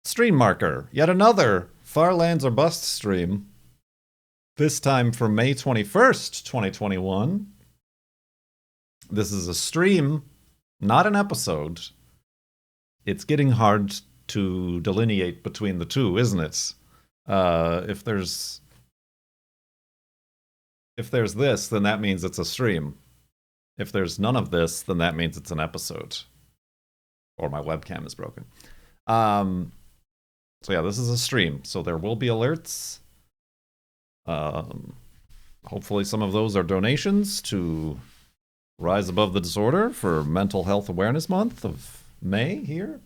Stream marker. Yet another Farlands or Bust stream. This time for May 21st, 2021. This is a stream, not an episode. It's getting hard to delineate between the two, isn't it? If there's this, then that means it's a stream. If there's none of this, then that means it's an episode. Or my webcam is broken. So yeah, this is a stream, so there will be alerts. Hopefully some of those are donations to Rise Above the Disorder for Mental Health Awareness Month of May here.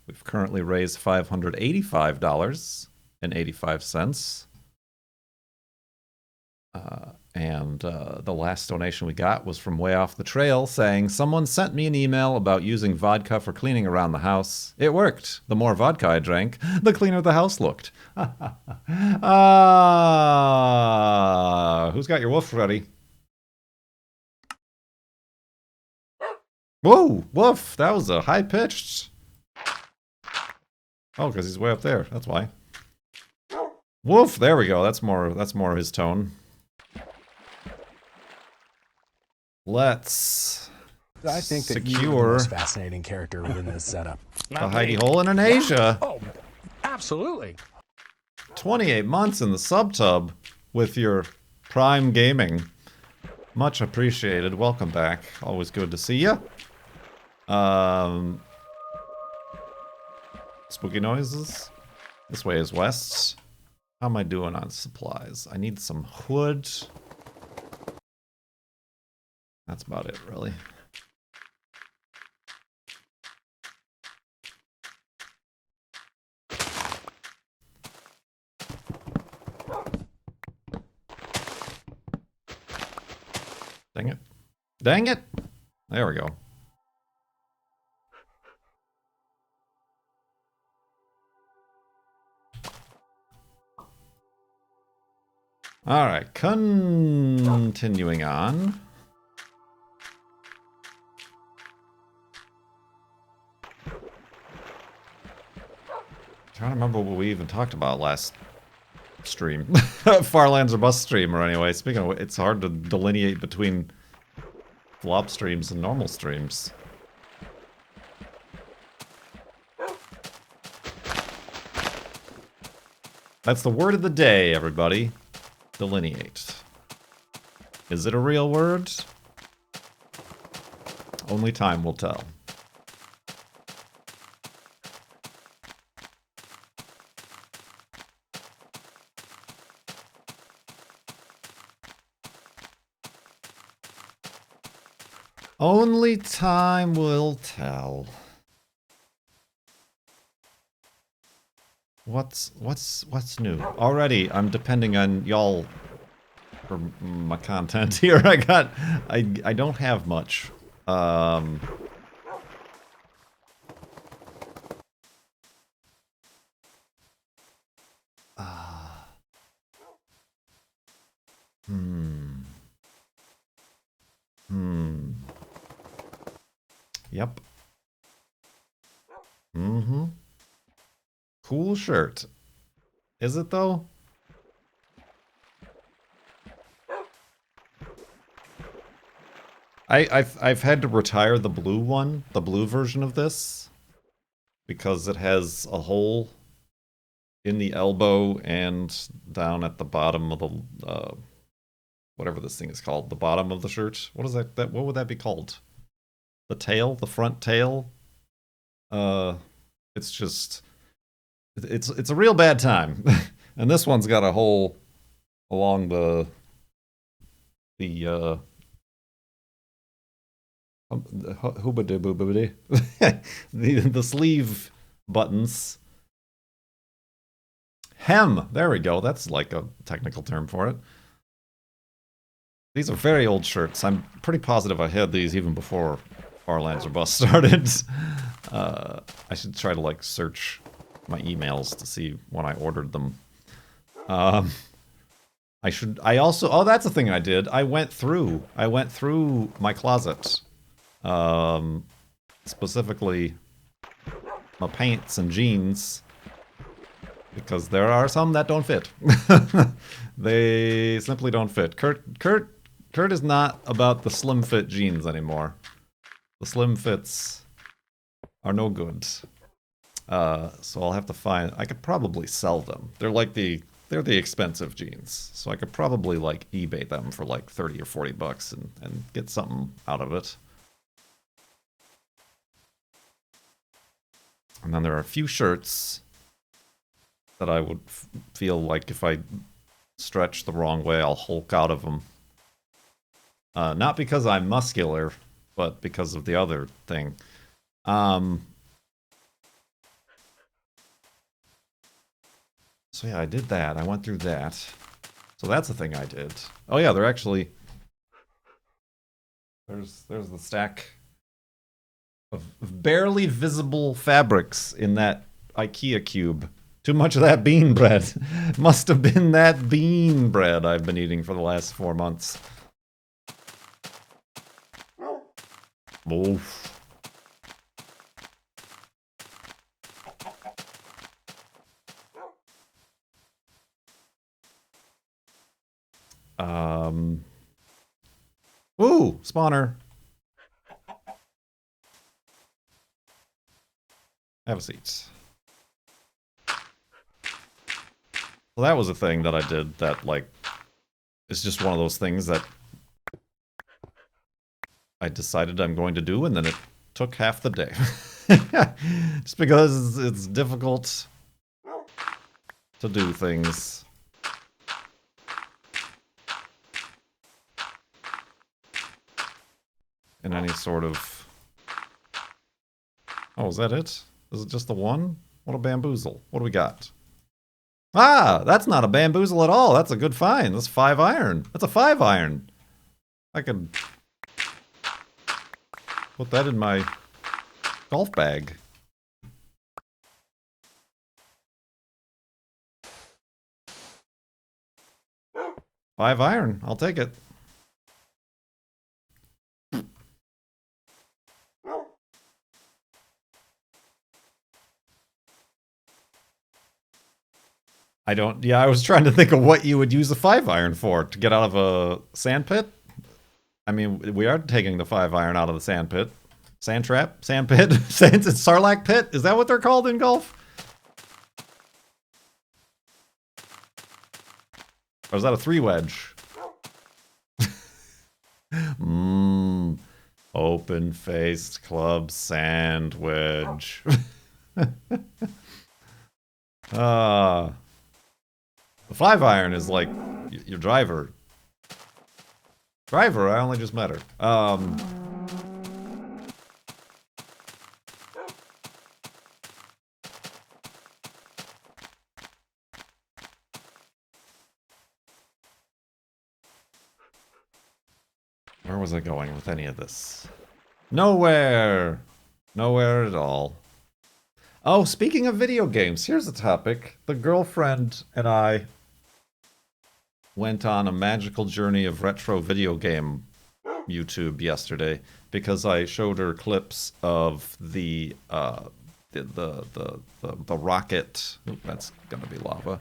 We've currently raised $585.85. And the last donation we got was from Way Off the Trail saying, someone sent me an email about using vodka for cleaning around the house. It worked. The more vodka I drank, the cleaner the house looked. Who's got your wolf ready? Whoa, woof, that was a high-pitched. Oh, because he's way up there, that's why. Woof, there we go, that's more of his tone. Let's that you're the most fascinating character within this setup. The hidey hole in Asia. Oh, absolutely. 28 months in the subtub with your Prime Gaming. Much appreciated. Welcome back. Always good to see you. Spooky noises. This way is west. How am I doing on supplies? I need some wood. That's about it, really. Dang it. Dang it! There we go. Alright, continuing on. Trying to remember what we even talked about last stream. Farlands or Bust stream, or anyway. Speaking of, it's hard to delineate between flop streams and normal streams. That's the word of the day, everybody. Delineate. Is it a real word? Only time will tell. Only time will tell. What's new? Already, I'm depending on y'all for my content here. I don't have much. Yep. Mm-hmm. Cool shirt. Is it though? I've had to retire the blue one, the blue version of this, because it has a hole in the elbow and down at the bottom of the whatever this thing is called, the bottom of the shirt. What is that? What would that be called? The tail, the front tail. It's just, it's a real bad time, and this one's got a hole along the sleeve buttons. Hem. There we go. That's like a technical term for it. These are very old shirts. I'm pretty positive I had these even before Farlands or Bust started. I should try to like search my emails to see when I ordered them. I also, oh, that's the thing I did. I went through my closet. Specifically my pants and jeans, Because there are some that don't fit. They simply don't fit. Kurt is not about the slim fit jeans anymore. The slim fits are no good. So I'll have to find. I could probably sell them. They're the expensive jeans. So I could probably like eBay them for like 30 or 40 bucks and get something out of it. And then there are a few shirts that I would feel like if I stretch the wrong way, I'll hulk out of them. Not because I'm muscular, but because of the other thing. So yeah, I did that. I went through that. So that's the thing I did. Oh yeah, they're actually... There's the stack of barely visible fabrics in that IKEA cube. Too much of that bean bread. Must have been that bean bread I've been eating for the last 4 months. Oof. Ooh, spawner. Have a seat. Well, that was a thing that I did that, like, it's just one of those things that I decided I'm going to do, and then it took half the day. Just because it's difficult to do things. In any sort of... Oh, is that it? Is it just the one? What a bamboozle. What do we got? Ah, that's not a bamboozle at all. That's a good find. That's 5 iron. That's a 5 iron. I could put that in my golf bag. Five iron. I'll take it. I was trying to think of what you would use a 5 iron for. To get out of a sand pit? I mean, we are taking the 5 iron out of the sand pit. Sand trap? Sand pit? Sarlacc pit? Is that what they're called in golf? Or is that a 3-wedge? Open-faced club sandwich. The 5 iron is like your driver. Driver, I only just met her. Where was I going with any of this? Nowhere! Nowhere at all. Oh, speaking of video games, here's a topic. The girlfriend and I went on a magical journey of retro video game YouTube yesterday because I showed her clips of the rocket. Ooh, that's gonna be lava.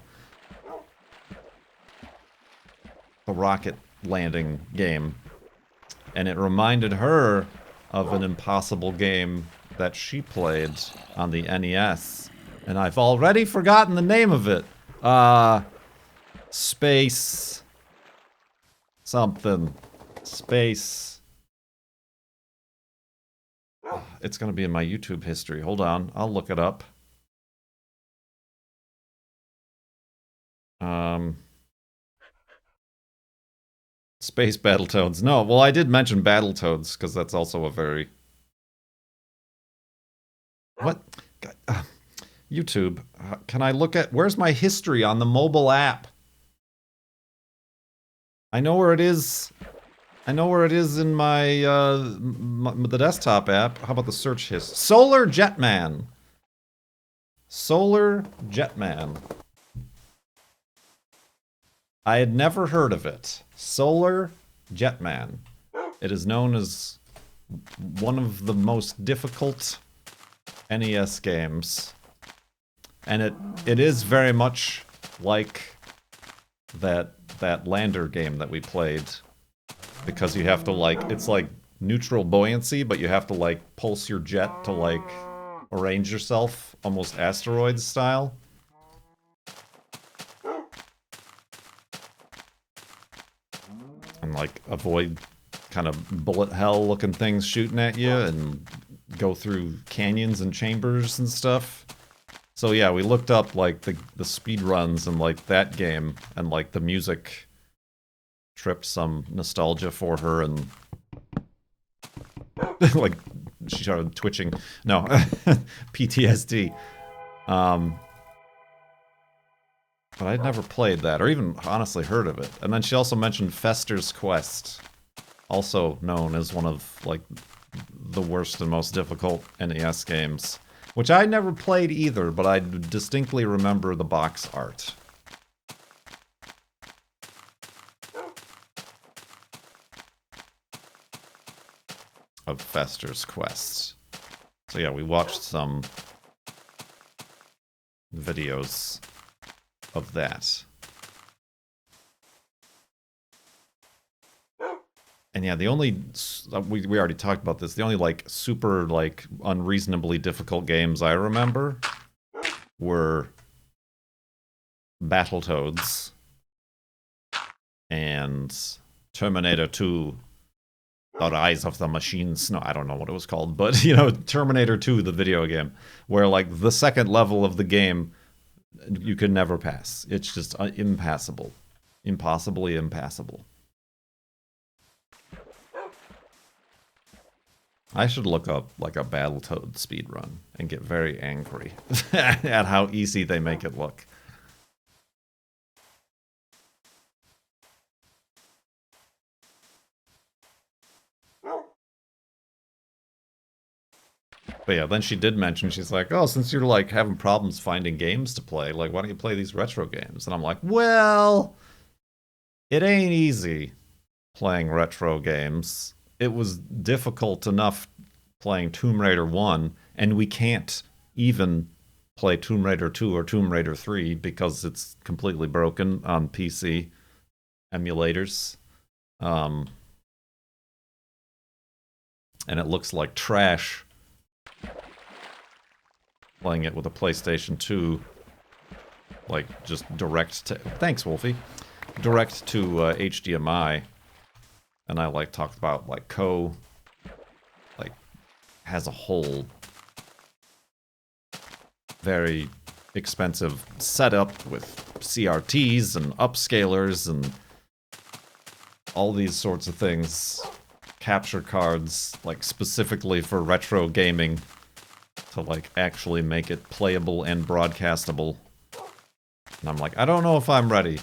The rocket landing game, and it reminded her of an impossible game that she played on the NES, and I've already forgotten the name of it. Space something. Space. It's gonna be in my YouTube history. Hold on, I'll look it up. Space Battletoads. No, well, I did mention Battletoads because that's also a very... What? God, YouTube. Can I look at... Where's my history on the mobile app? I know where it is. I know where it is in my, the desktop app. How about the search history? Solar Jetman. Solar Jetman. I had never heard of it. Solar Jetman. It is known as one of the most difficult NES games. And it is very much like that lander game that we played, because you have to like, it's like neutral buoyancy, but you have to like pulse your jet to like arrange yourself almost asteroids style. And like avoid kind of bullet hell looking things shooting at you and go through canyons and chambers and stuff. So yeah, we looked up like the speed runs and like that game, and like the music tripped some nostalgia for her, and like she started twitching. No, PTSD. But I'd never played that, or even honestly heard of it. And then she also mentioned Fester's Quest, also known as one of like the worst and most difficult NES games, which I never played either, but I distinctly remember the box art. Of Fester's Quest. So yeah, we watched some videos of that. And yeah, the only, we already talked about this, the only like super like unreasonably difficult games I remember were Battletoads and Terminator 2, The Rise of the Machines. No, I don't know what it was called, but you know, Terminator 2, the video game, where like the second level of the game you could never pass. It's just impassable. Impossibly impassable. I should look up like a Battletoad speedrun and get very angry at how easy they make it look. But yeah, then she did mention, she's like, oh, since you're like having problems finding games to play, like why don't you play these retro games? And I'm like, well, it ain't easy playing retro games. It was difficult enough playing Tomb Raider 1, and we can't even play Tomb Raider 2 or Tomb Raider 3 because it's completely broken on PC emulators. And it looks like trash playing it with a PlayStation 2, like just direct to, thanks Wolfie, direct to HDMI. And I like talked about like like has a whole very expensive setup with CRTs and upscalers and all these sorts of things, capture cards like specifically for retro gaming to like actually make it playable and broadcastable. And I'm like, I don't know if I'm ready.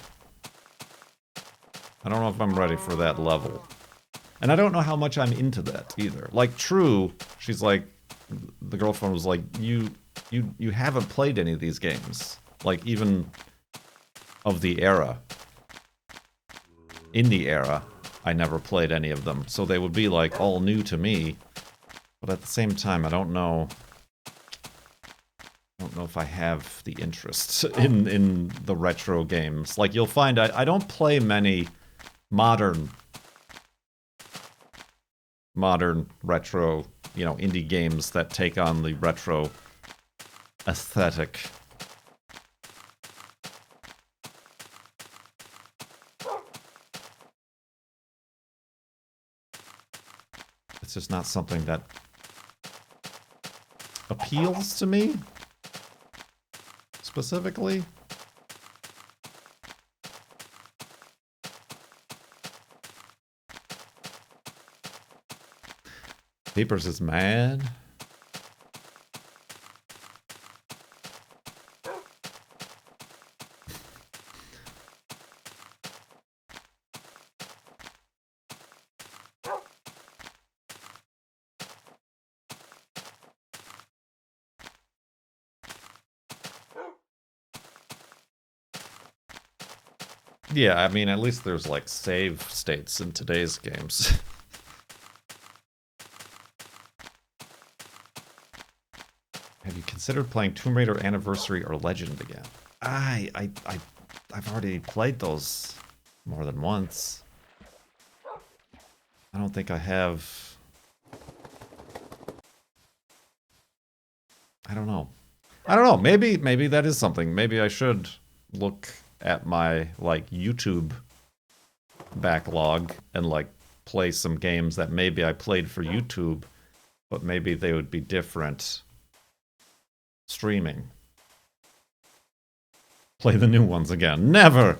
I don't know if I'm ready for that level. And I don't know how much I'm into that either. Like, True, she's like, the girlfriend was like, you haven't played any of these games. Like, even of the era. In the era, I never played any of them. So they would be like all new to me. But at the same time, I don't know if I have the interest in the retro games. Like, you'll find I don't play many modern retro, you know, indie games that take on the retro aesthetic. It's just not something that appeals to me specifically. Papers is mad. Yeah, I mean, at least there's like save states in today's games. Have you considered playing Tomb Raider Anniversary or Legend again. I've already played those more than once. I don't think I have. I don't know. Maybe that is something. Maybe I should look at my like YouTube backlog and like play some games that maybe I played for YouTube, but maybe they would be different streaming. Play the new ones again. Never!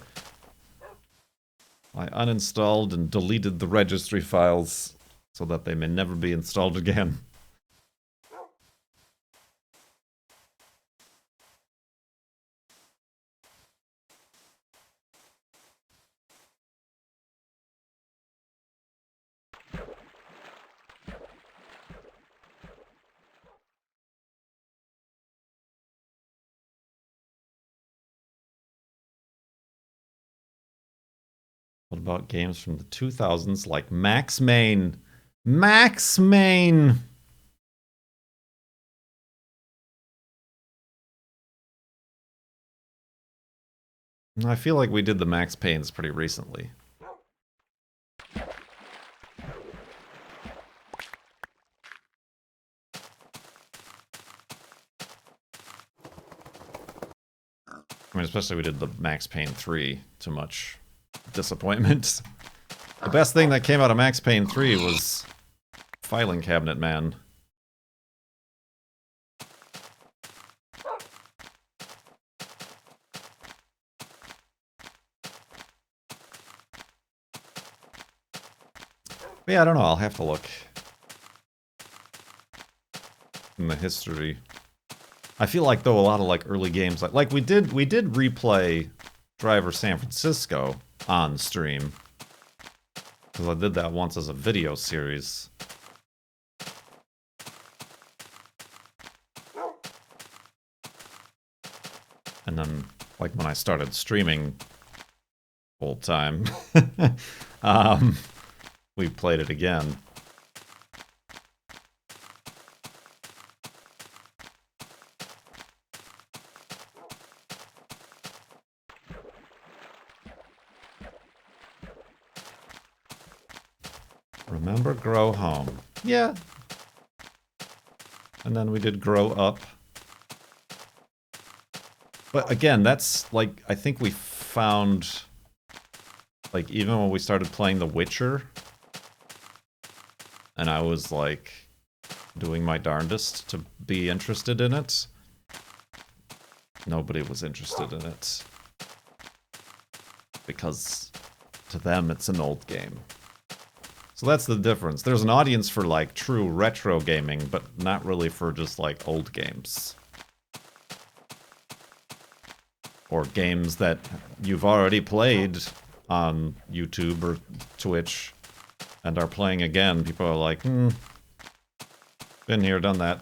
I uninstalled and deleted the registry files so that they may never be installed again. What about games from the 2000s like Max Main? Max Main! I feel like we did the Max Paynes pretty recently. I mean, especially we did the Max Payne 3 to much disappointment. The best thing that came out of Max Payne 3 was Filing Cabinet Man. But yeah, I don't know. I'll have to look in the history. I feel like though a lot of like early games, like we did replay Driver San Francisco on stream because I did that once as a video series. And then, like when I started streaming full time, we played it again. Remember Grow Home? Yeah. And then we did Grow Up. But again, that's like, I think we found, like, even when we started playing The Witcher, and I was like doing my darndest to be interested in it, nobody was interested in it. Because to them, it's an old game. So that's the difference. There's an audience for like true retro gaming, but not really for just like old games. Or games that you've already played on YouTube or Twitch and are playing again. People are like, been here, done that.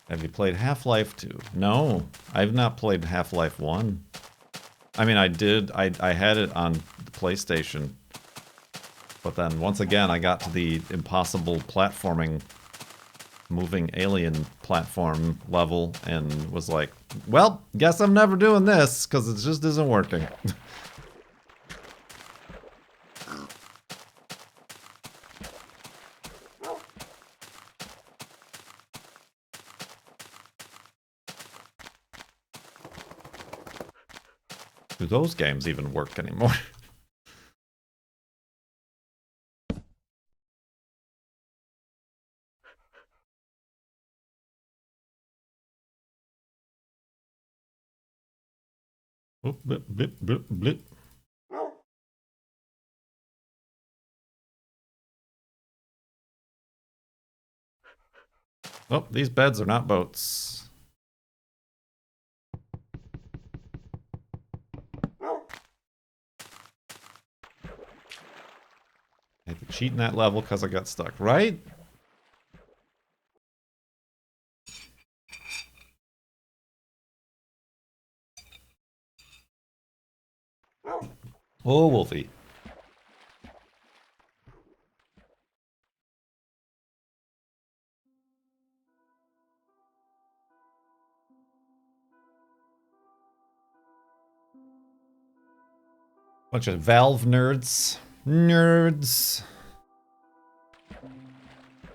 Have you played Half-Life 2? No, I've not played Half-Life 1. I mean, I did. I had it on the PlayStation. But then, once again, I got to the impossible platforming, moving alien platform level, and was like, well, guess I'm never doing this, because it just isn't working. Do those games even work anymore? Oh, blip, blip, blip, blip. Oh, these beds are not boats. I had to cheat in that level because I got stuck, right? Oh, Wolfie. Bunch of Valve nerds. Nerds.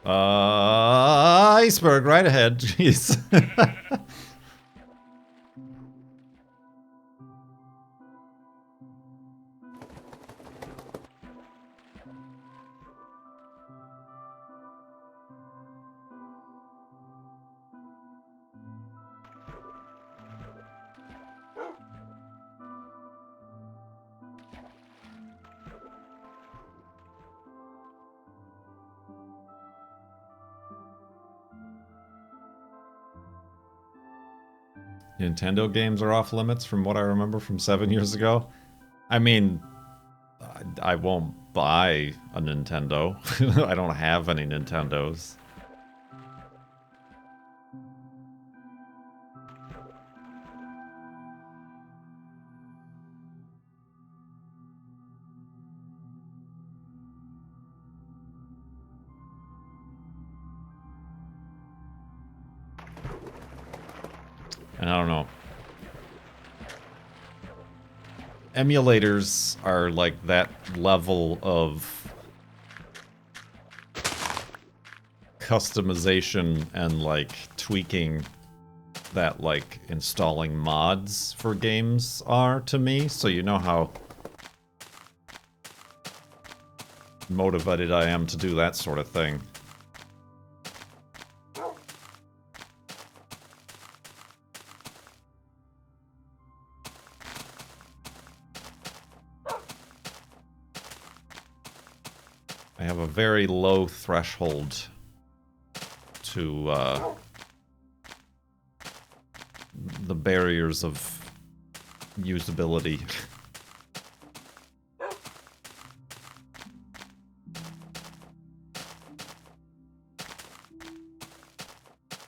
Iceberg right ahead. Jeez. Nintendo games are off limits from what I remember from 7 years ago. I mean, I won't buy a Nintendo. I don't have any Nintendos. And I don't know. Emulators are like that level of customization and like tweaking that like installing mods for games are to me. So you know how motivated I am to do that sort of thing. I have a very low threshold to the barriers of usability.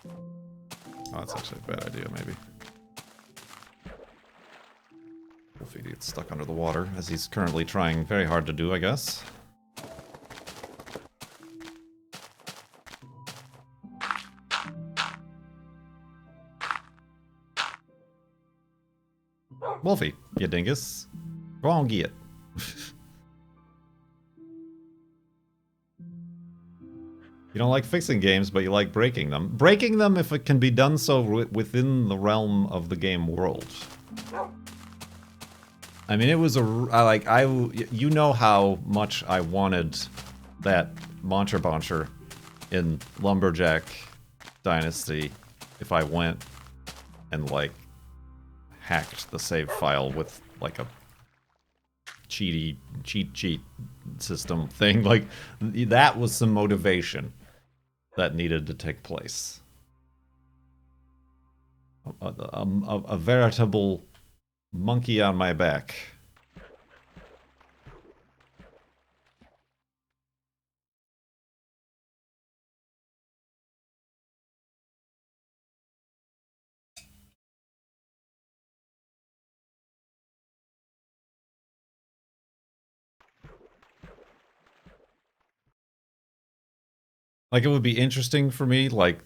Oh, that's actually a bad idea, maybe. Wolfie gets stuck under the water, as he's currently trying very hard to do, I guess. Wolfie, you dingus. Go on, get it. You don't like fixing games, but you like breaking them. Breaking them if it can be done so within the realm of the game world. I mean, it was you know how much I wanted that Boncher Boncher in Lumberjack Dynasty if I went and, like, hacked the save file with, like, a cheat system thing. Like, that was some motivation that needed to take place. A veritable monkey on my back. Like, it would be interesting for me, like,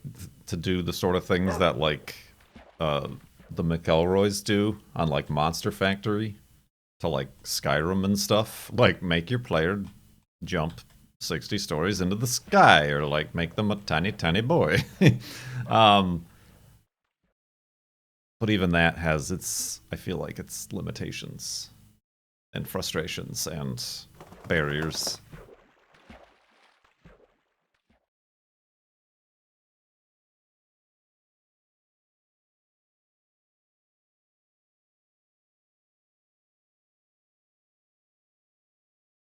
to do the sort of things that, like, the McElroys do on, like, Monster Factory to, like, Skyrim and stuff. Like, make your player jump 60 stories into the sky, or, like, make them a tiny, tiny boy. But even that has its, I feel like, its limitations and frustrations and barriers.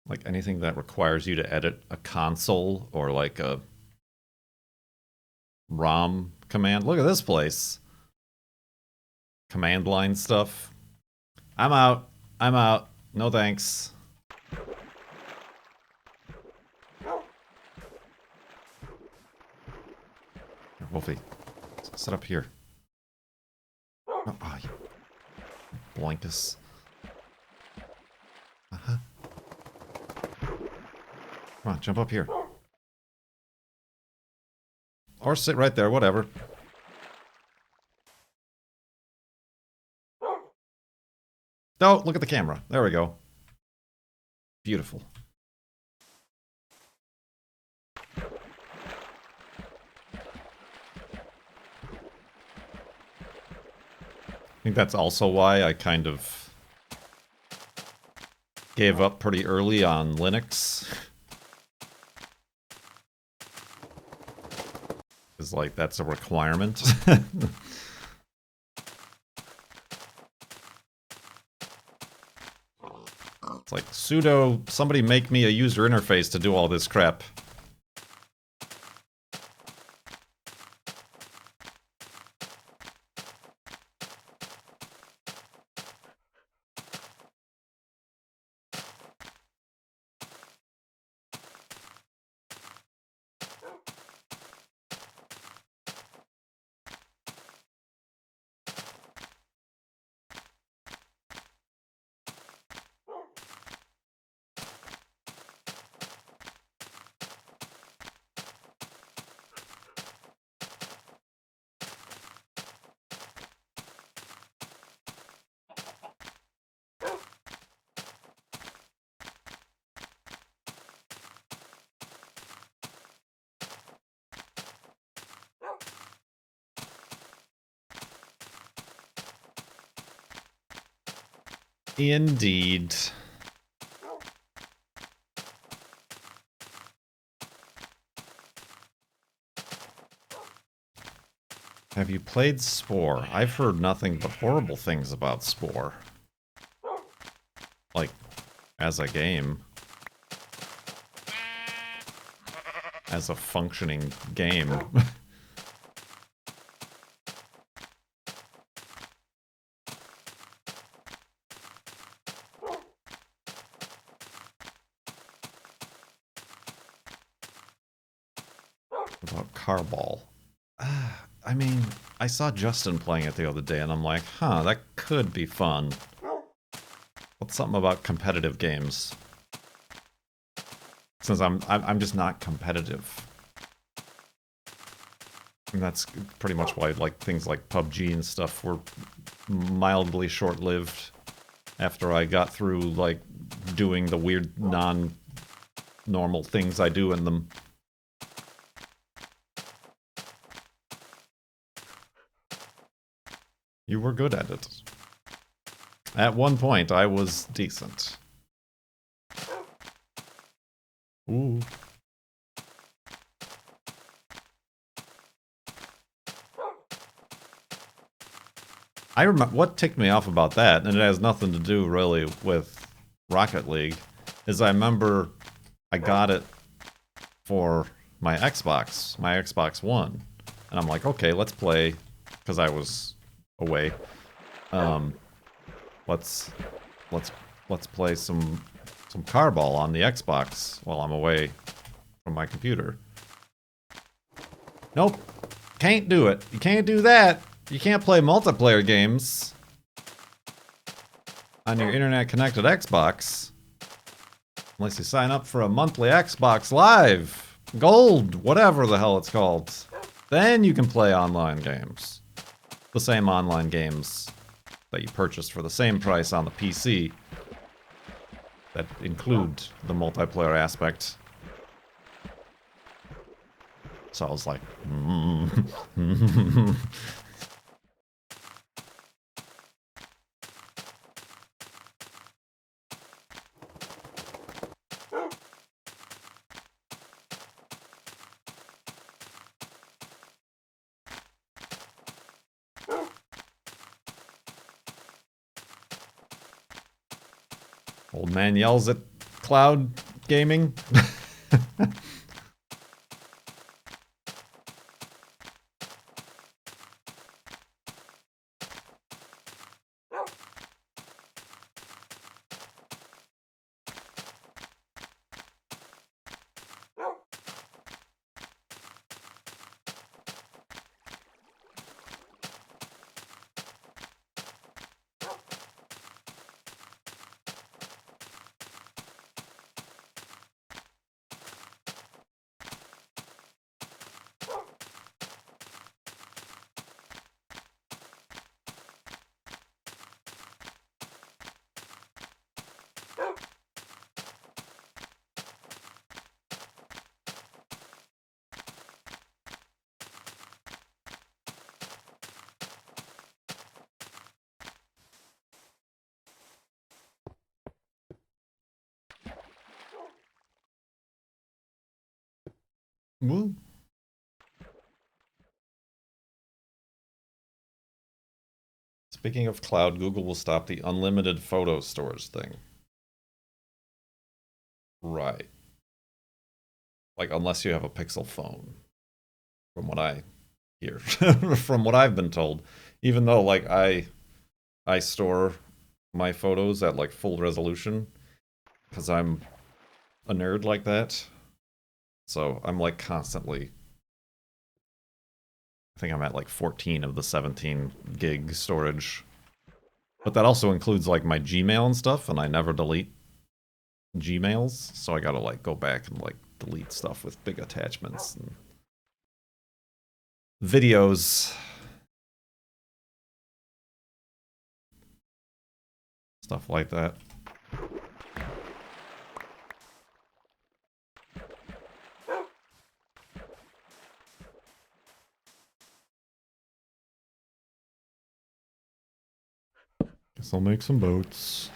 Like anything that requires you to edit a console or like a ROM command. Look at this place. Command line stuff. I'm out. I'm out. No thanks. Here, Wolfie. Sit up here. Oh, you blankus. Uh-huh. Come on, jump up here. Or sit right there, whatever. Oh, look at the camera. There we go. Beautiful. I think that's also why I kind of gave up pretty early on Linux. It's like, that's a requirement. It's like, sudo, somebody make me a user interface to do all this crap. Indeed. Have you played Spore? I've heard nothing but horrible things about Spore. Like, as a game. As a functioning game. About Carball. I mean, I saw Justin playing it the other day, and I'm like, huh, that could be fun. What's something about competitive games? Since I'm just not competitive. And that's pretty much why, like, things like PUBG and stuff were mildly short-lived after I got through, like, doing the weird non-normal things I do in them. You were good at it. At one point, I was decent. Ooh. I remember what ticked me off about that, and it has nothing to do really with Rocket League, is I remember I got it for my Xbox One, and I'm like, okay, let's play, because I was away. Let's play some Carball on the Xbox while I'm away from my computer. Nope, can't do it. You can't do that. You can't play multiplayer games on your internet-connected Xbox unless you sign up for a monthly Xbox Live, Gold, whatever the hell it's called. Then you can play online games. The same online games that you purchased for the same price on the PC that include the multiplayer aspect. So I was like, Old man yells at cloud gaming. Woo. Speaking of cloud, Google will stop the unlimited photo storage thing. Right. Like, unless you have a Pixel phone, from what I hear, from what I've been told. Even though, like, I store my photos at, like, full resolution, because I'm a nerd like that. So I'm, like, constantly... I think I'm at, like, 14 of the 17 gig storage. But that also includes, like, my Gmail and stuff, and I never delete Gmails, so I gotta, like, go back and, like, delete stuff with big attachments and videos, stuff like that. Guess I'll make some boats.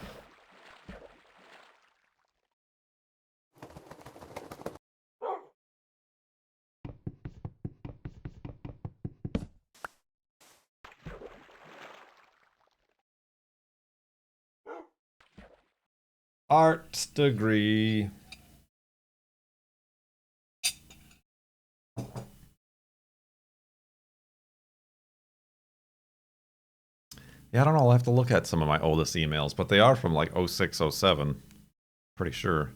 Art degree. Yeah, I don't know. I'll have to look at some of my oldest emails, but they are from like 06, 07. Pretty sure.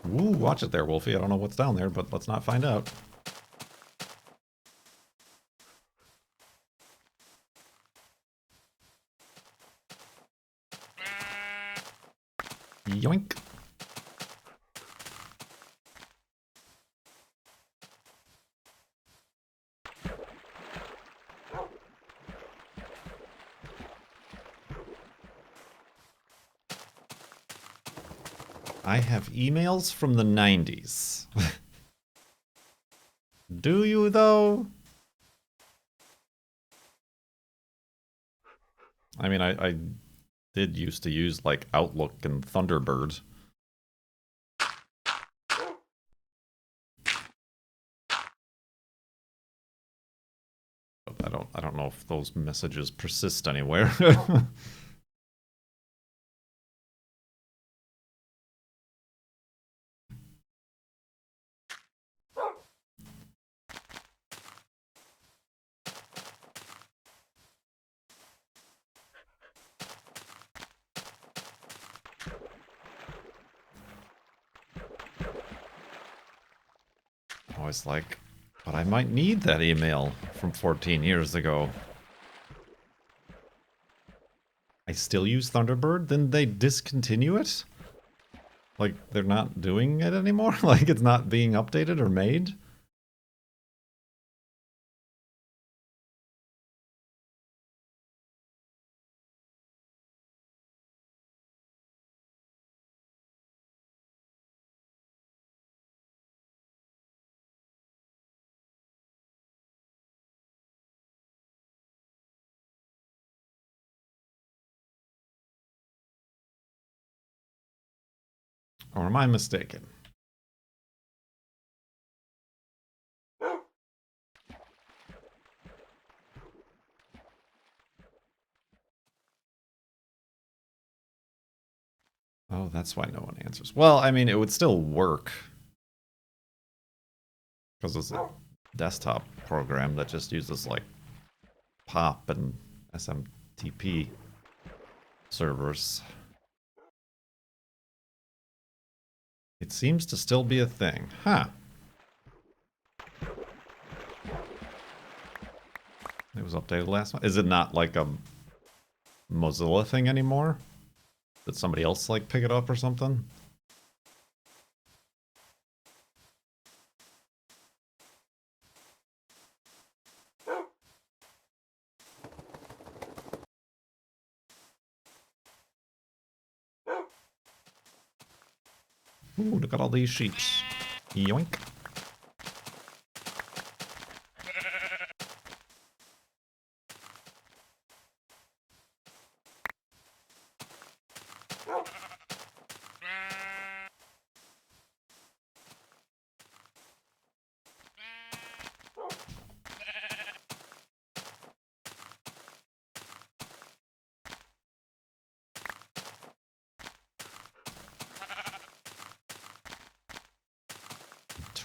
Woo, watch it there, Wolfie. I don't know what's down there, but let's not find out. Yoink. I have emails from the 90s. Do you, though? I mean, I did used to use, like, Outlook and Thunderbird. But I don't know if those messages persist anywhere. Always like, but I might need that email from 14 years ago. I still use Thunderbird? Then they discontinue it? Like, they're not doing it anymore? Like, it's not being updated or made? Or am I mistaken? Oh, that's why no one answers. Well, I mean, it would still work. Because it's a desktop program that just uses, like, POP and SMTP servers. It seems to still be a thing. Huh. It was updated last month. Is it not like a Mozilla thing anymore? Did somebody else, like, pick it up or something? Ooh, look at all these sheeps. Yoink.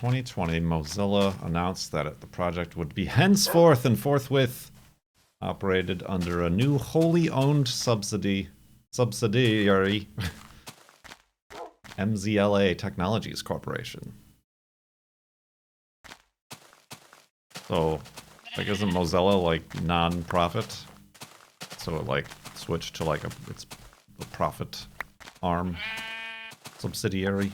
In 2020, Mozilla announced that the project would be henceforth and forthwith operated under a new wholly owned subsidiary MZLA Technologies Corporation. So, like, isn't Mozilla like non-profit? So it like switched to like it's a profit arm subsidiary.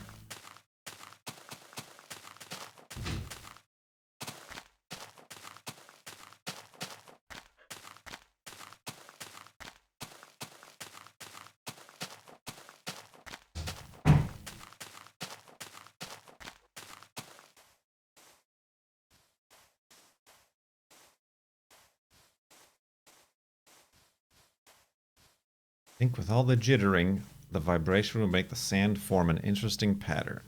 I think with all the jittering, the vibration would make the sand form an interesting pattern.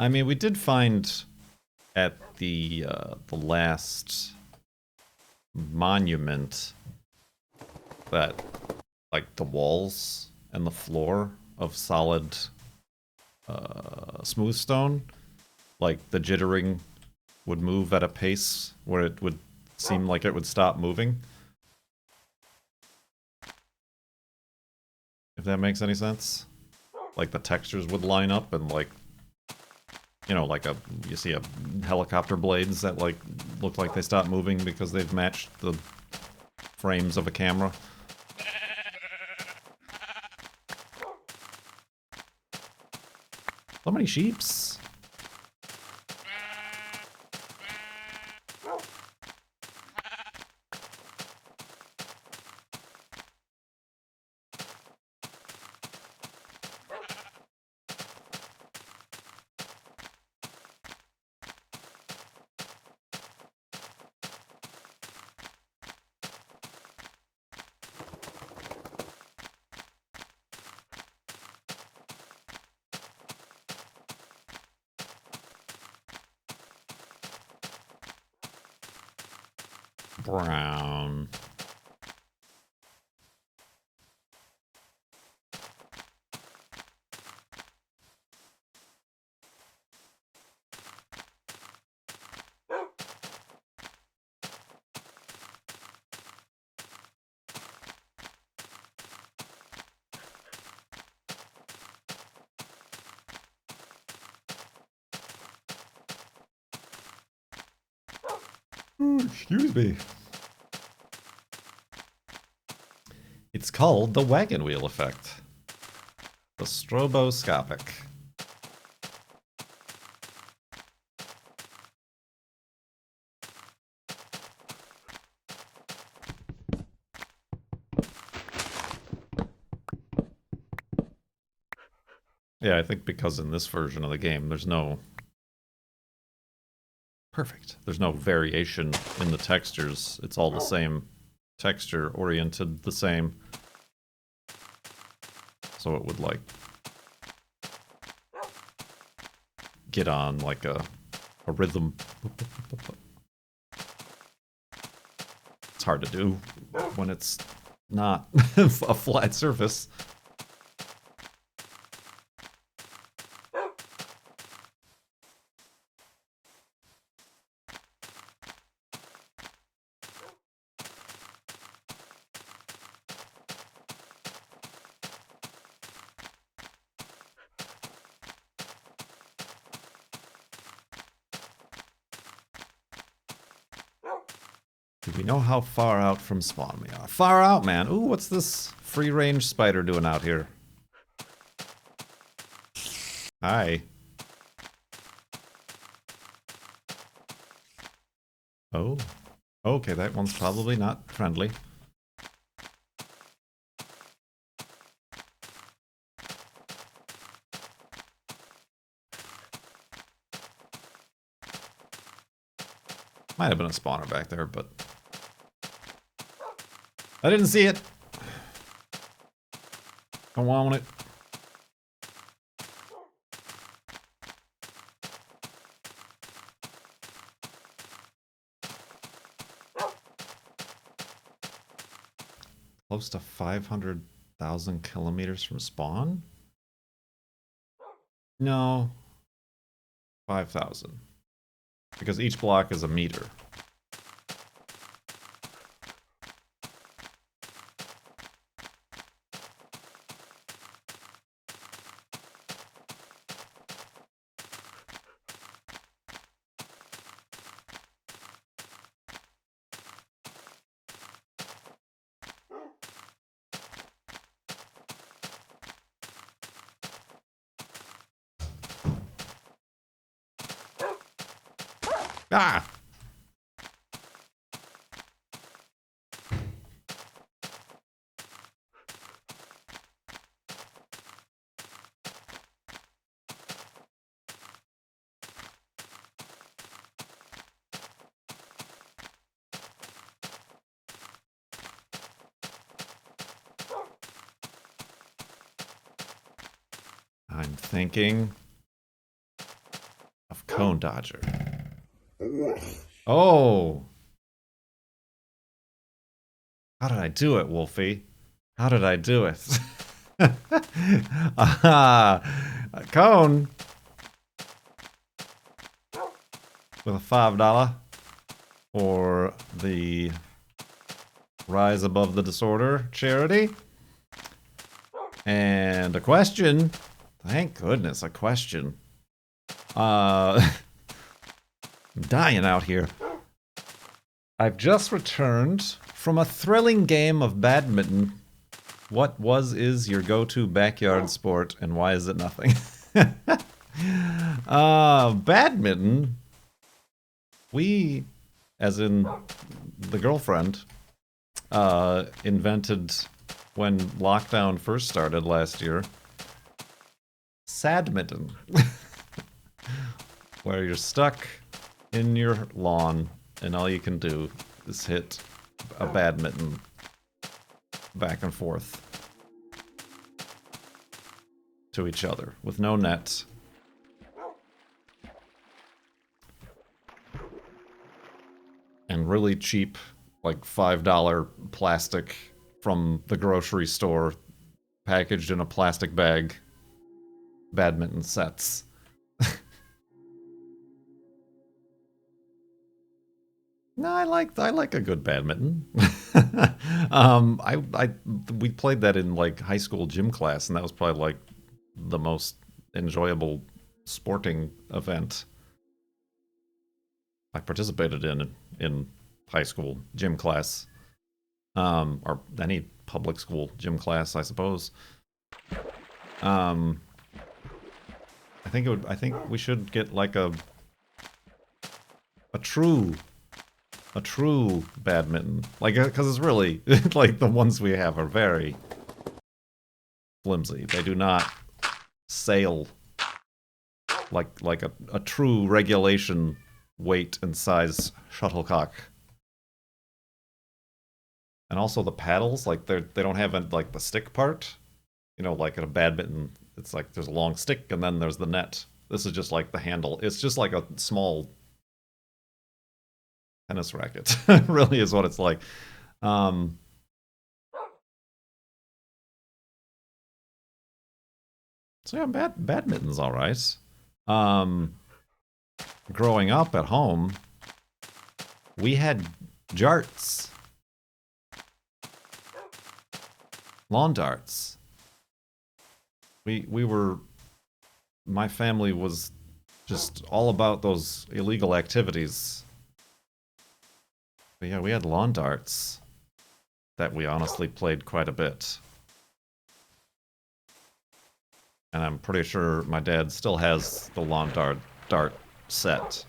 I mean, we did find at the last monument that like the walls and the floor of solid smooth stone, like the jittering would move at a pace where it would seem like it would stop moving. If that makes any sense. Like the textures would line up and like, you know, like you see a helicopter blades that like look like they stop moving because they've matched the frames of a camera. So many sheeps. Brown. Ooh, excuse me. It's called the wagon wheel effect. The stroboscopic. Yeah, I think because in this version of the game, there's no... Perfect. There's no variation in the textures. It's all the same texture, oriented the same. So it would, like, get on, like, a rhythm. It's hard to do when it's not a flat surface. Do we know how far out from spawn we are? Far out, man. Ooh, what's this free-range spider doing out here? Hi. Oh. Okay, that one's probably not friendly. Might have been a spawner back there, but I didn't see it. Don't want it. Close to 500,000 kilometers from spawn? No. 5,000. Because each block is a meter. Ah! I'm thinking of Cone Dodger. Oh! How did I do it, Wolfie? How did I do it? A cone with a $5 for the Rise Above the Disorder charity. And a question. Thank goodness, a question. I'm dying out here. I've just returned from a thrilling game of badminton. What is your go-to backyard sport, and why is it nothing? Badminton. We, as in the girlfriend, invented when lockdown first started last year. Sadminton. Where you're stuck in your lawn and all you can do is hit a badminton back and forth to each other with no net. And really cheap, like $5 plastic from the grocery store, packaged in a plastic bag, badminton sets. No, I like a good badminton. We played that in like high school gym class, and that was probably like the most enjoyable sporting event I participated in high school gym class, or any public school gym class, I suppose. I think we should get like a true badminton, like, because it's really like the ones we have are very flimsy. They do not sail like a true regulation weight and size shuttlecock. And also the paddles, like they don't have like the stick part. You know, like at a badminton, it's like there's a long stick and then there's the net. This is just like the handle. It's just like a small tennis racket. Really is what it's like. So yeah, badminton's all right. Growing up at home, we had jarts, lawn darts. My family was just all about those illegal activities. But yeah, we had lawn darts that we honestly played quite a bit. And I'm pretty sure my dad still has the lawn dart set.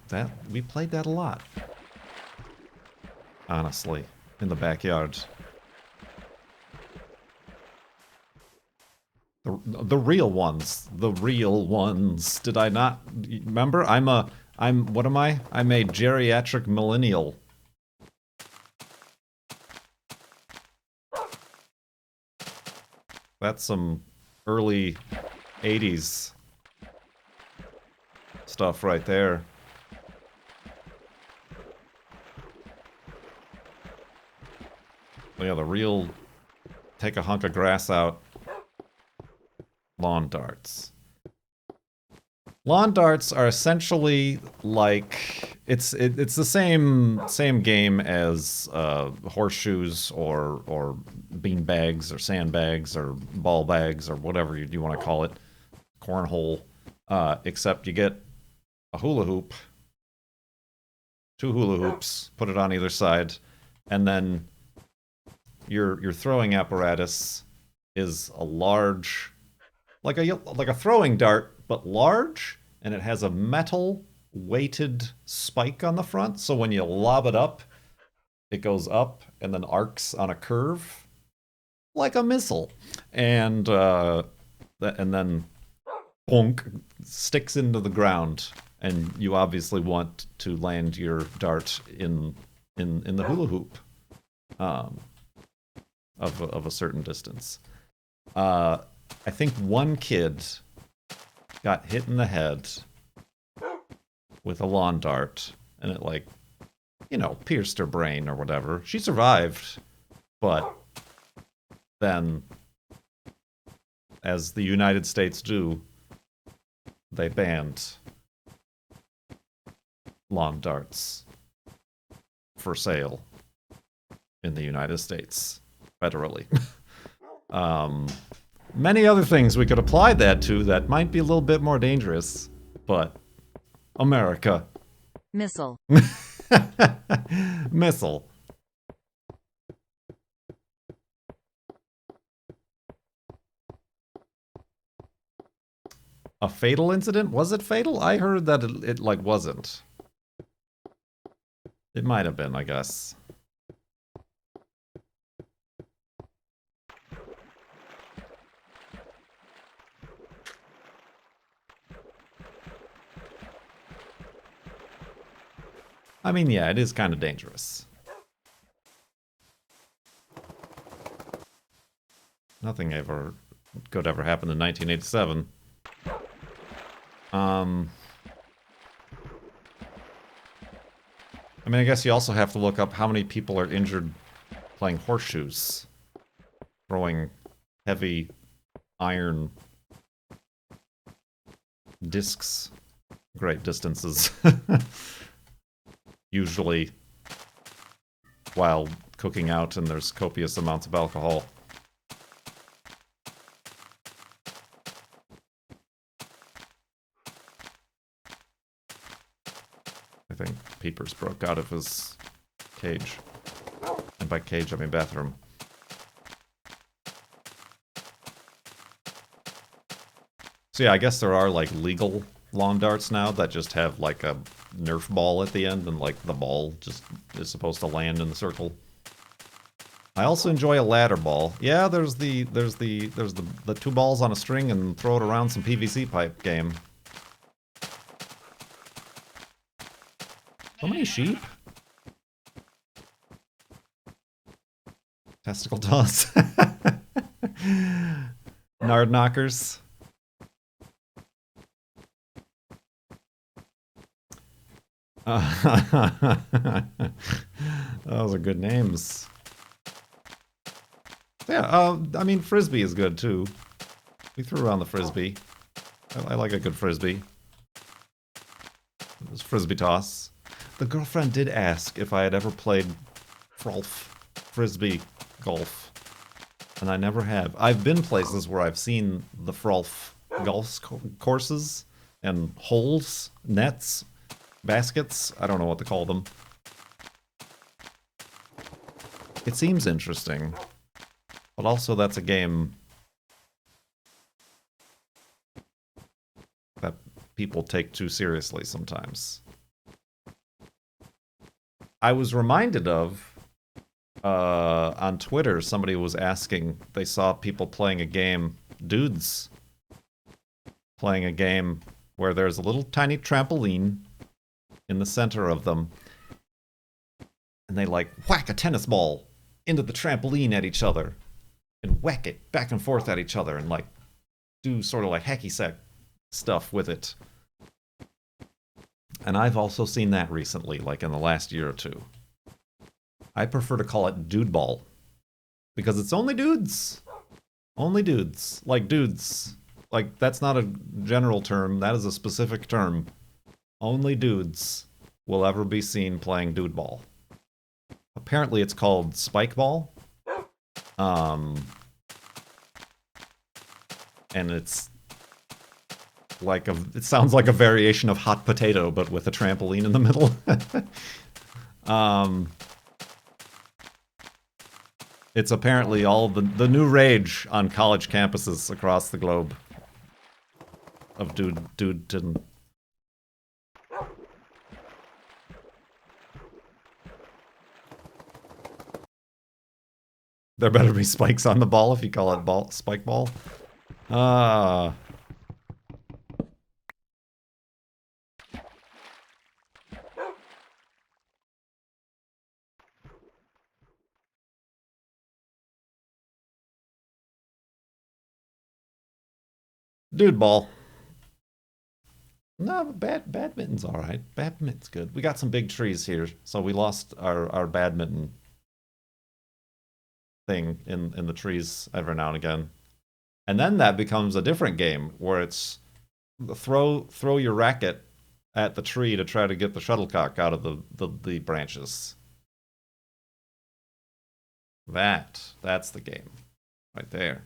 That we played that a lot. Honestly, in the backyard. The real ones. The real ones. Did I not remember? I'm a What am I? I'm a geriatric millennial. That's some early 80s stuff right there. Yeah, the real take a hunk of grass out lawn darts. Lawn darts are essentially like it's the same game as horseshoes or bean bags or sandbags or ball bags or whatever you want to call it, cornhole. Except you get a hula hoop, 2 hula hoops, put it on either side, and then your throwing apparatus is a large, like a throwing dart, but large, and it has a metal weighted spike on the front, so when you lob it up, it goes up and then arcs on a curve like a missile, and then bonk, sticks into the ground, and you obviously want to land your dart in the hula hoop of a certain distance. I think one kid got hit in the head with a lawn dart, and it, like, you know, pierced her brain or whatever. She survived, but then, as the United States do, they banned lawn darts for sale in the United States federally. Many other things we could apply that to that might be a little bit more dangerous, but America. Missile. Missile. A fatal incident? Was it fatal? I heard that it like wasn't. It might have been, I guess. I mean, yeah, it is kind of dangerous. Nothing could ever happen in 1987. I mean, I guess you also have to look up how many people are injured playing horseshoes, throwing heavy iron discs great distances. Usually while cooking out and there's copious amounts of alcohol. I think Peepers broke out of his cage. And by cage, I mean bathroom. So yeah, I guess there are like legal lawn darts now that just have like a Nerf ball at the end, and like the ball just is supposed to land in the circle. I also enjoy a ladder ball. Yeah, there's the 2 balls on a string and throw it around some PVC pipe game. So many sheep. Testicle toss. Nard knockers. Those are good names. Yeah, I mean, Frisbee is good, too. We threw around the Frisbee. I like a good Frisbee. It was Frisbee toss. The girlfriend did ask if I had ever played Frisbee golf. And I never have. I've been places where I've seen the Frolf golf courses and holes, nets, baskets. I don't know what to call them. It seems interesting. But also that's a game that people take too seriously sometimes. I was reminded of, on Twitter, somebody was asking, they saw people playing a game, dudes playing a game where there's a little tiny trampoline in the center of them. And they like whack a tennis ball into the trampoline at each other and whack it back and forth at each other and like do sort of like hacky sack stuff with it. And I've also seen that recently, like in the last year or two. I prefer to call it dude ball because it's only dudes. Only dudes. Like dudes. Like that's not a general term, that is a specific term. Only dudes will ever be seen playing dude ball. Apparently it's called spike ball. And it's like it sounds like a variation of hot potato, but with a trampoline in the middle. It's apparently all the new rage on college campuses across the globe. Of dude and there better be spikes on the ball if you call it spike ball. Dude ball. No, badminton's alright. Badminton's good. We got some big trees here, so we lost our badminton thing in the trees every now and again. And then that becomes a different game where it's throw your racket at the tree to try to get the shuttlecock out of the branches. That's the game. Right there.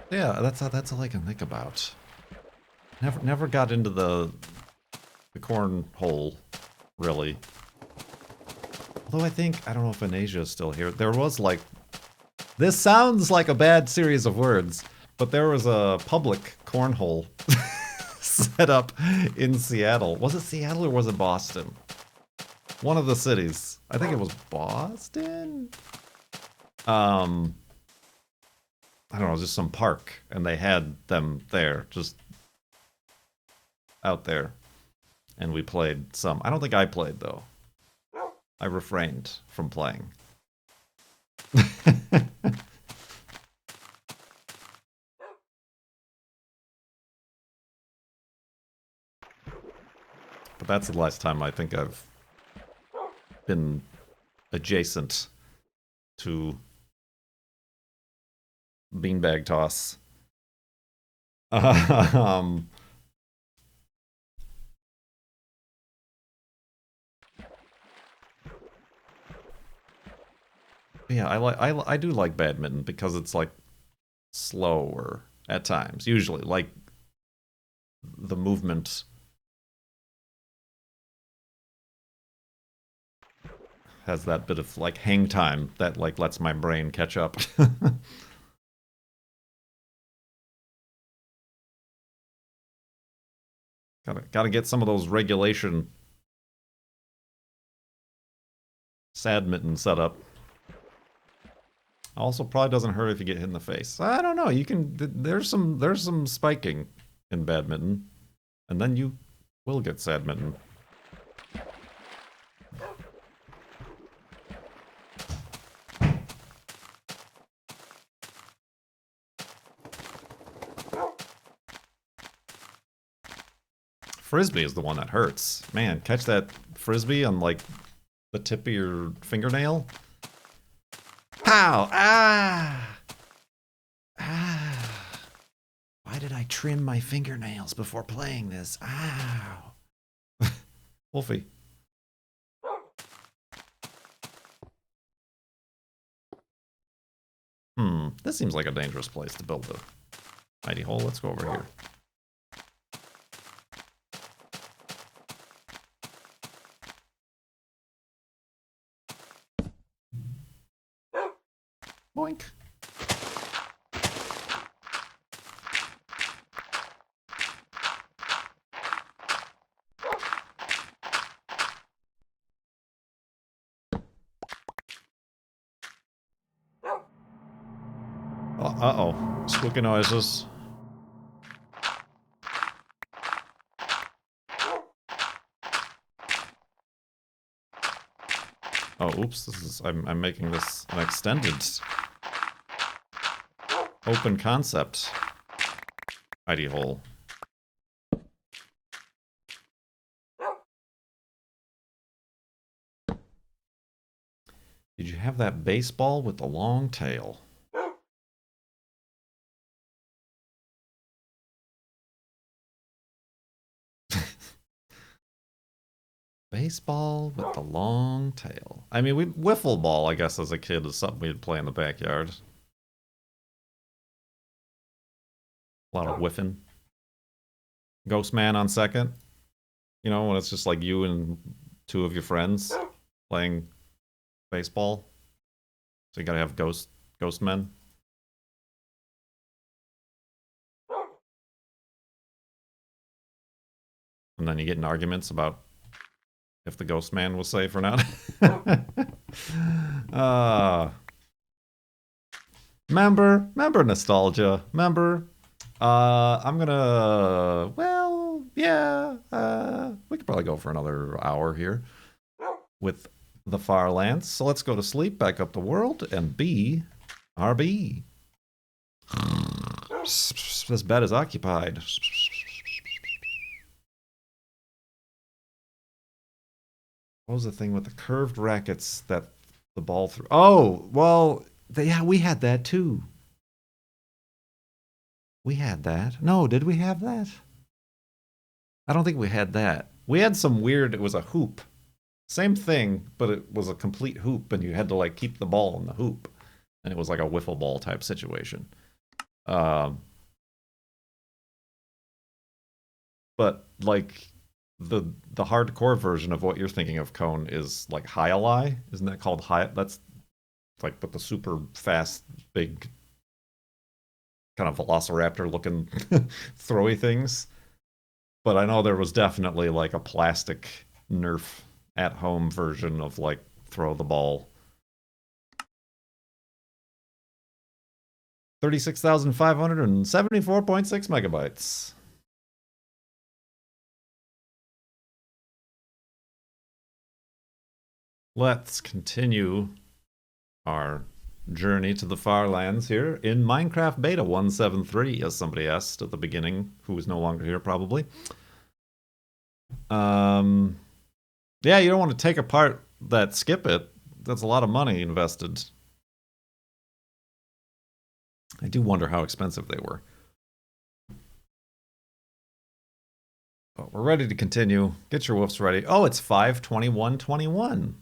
Yeah, that's all I can think about. Never got into the cornhole, really. Although I don't know if Anasia is still here. There was like, this sounds like a bad series of words, but there was a public cornhole set up in Seattle. Was it Seattle or was it Boston? One of the cities. I think it was Boston? I don't know, just some park, and they had them there, just out there. And we played some. I don't think I played, though. I refrained from playing. But that's the last time I think I've been adjacent to beanbag toss. Yeah, I do like badminton because it's like slower at times. Usually, like the movement has that bit of like hang time that like lets my brain catch up. Gotta get some of those regulation sadminton set up. Also, probably doesn't hurt if you get hit in the face. I don't know. You can. There's some spiking in badminton, and then you will get sadminton. Frisbee is the one that hurts. Man, catch that frisbee on like the tip of your fingernail. Pow! Ah! Ah! Why did I trim my fingernails before playing this? Ow! Wolfie. This seems like a dangerous place to build a mighty hole. Let's go over here. Boink. Uh-oh. Spooky noises. Oh, oops. This is I'm making this an extended open concept hidey hole. Did you have that baseball with the long tail? Baseball with the long tail. I mean, wiffle ball, I guess, as a kid is something we'd play in the backyard. A lot of whiffing. Ghost Man on second. You know, when it's just like you and two of your friends playing baseball. So you gotta have ghost men. And then you get in arguments about if the ghost man was safe or not. Remember nostalgia. Remember? I'm gonna, well, yeah, we could probably go for another hour here with the Farlands. So let's go to sleep, back up the world, and be RB. This bed is occupied. What was the thing with the curved rackets that the ball threw? Oh, well, yeah, we had that too. We had that. No, did we have that? I don't think we had that. We had some weird, it was a hoop. Same thing, but it was a complete hoop, and you had to like keep the ball in the hoop. And it was like a wiffle ball type situation. But like the hardcore version of what you're thinking of, Cone, is like Hyali. Isn't that called Hy? That's like with the super fast, big, kind of velociraptor looking throwy things. But I know there was definitely like a plastic Nerf at home version of like throw the ball. 36,574.6 megabytes. Let's continue our journey to the far lands here in Minecraft Beta 173, as somebody asked at the beginning, who is no longer here probably. Yeah, you don't want to take apart that skip it. That's a lot of money invested. I do wonder how expensive they were. But we're ready to continue. Get your woofs ready. Oh, it's 5/21/21.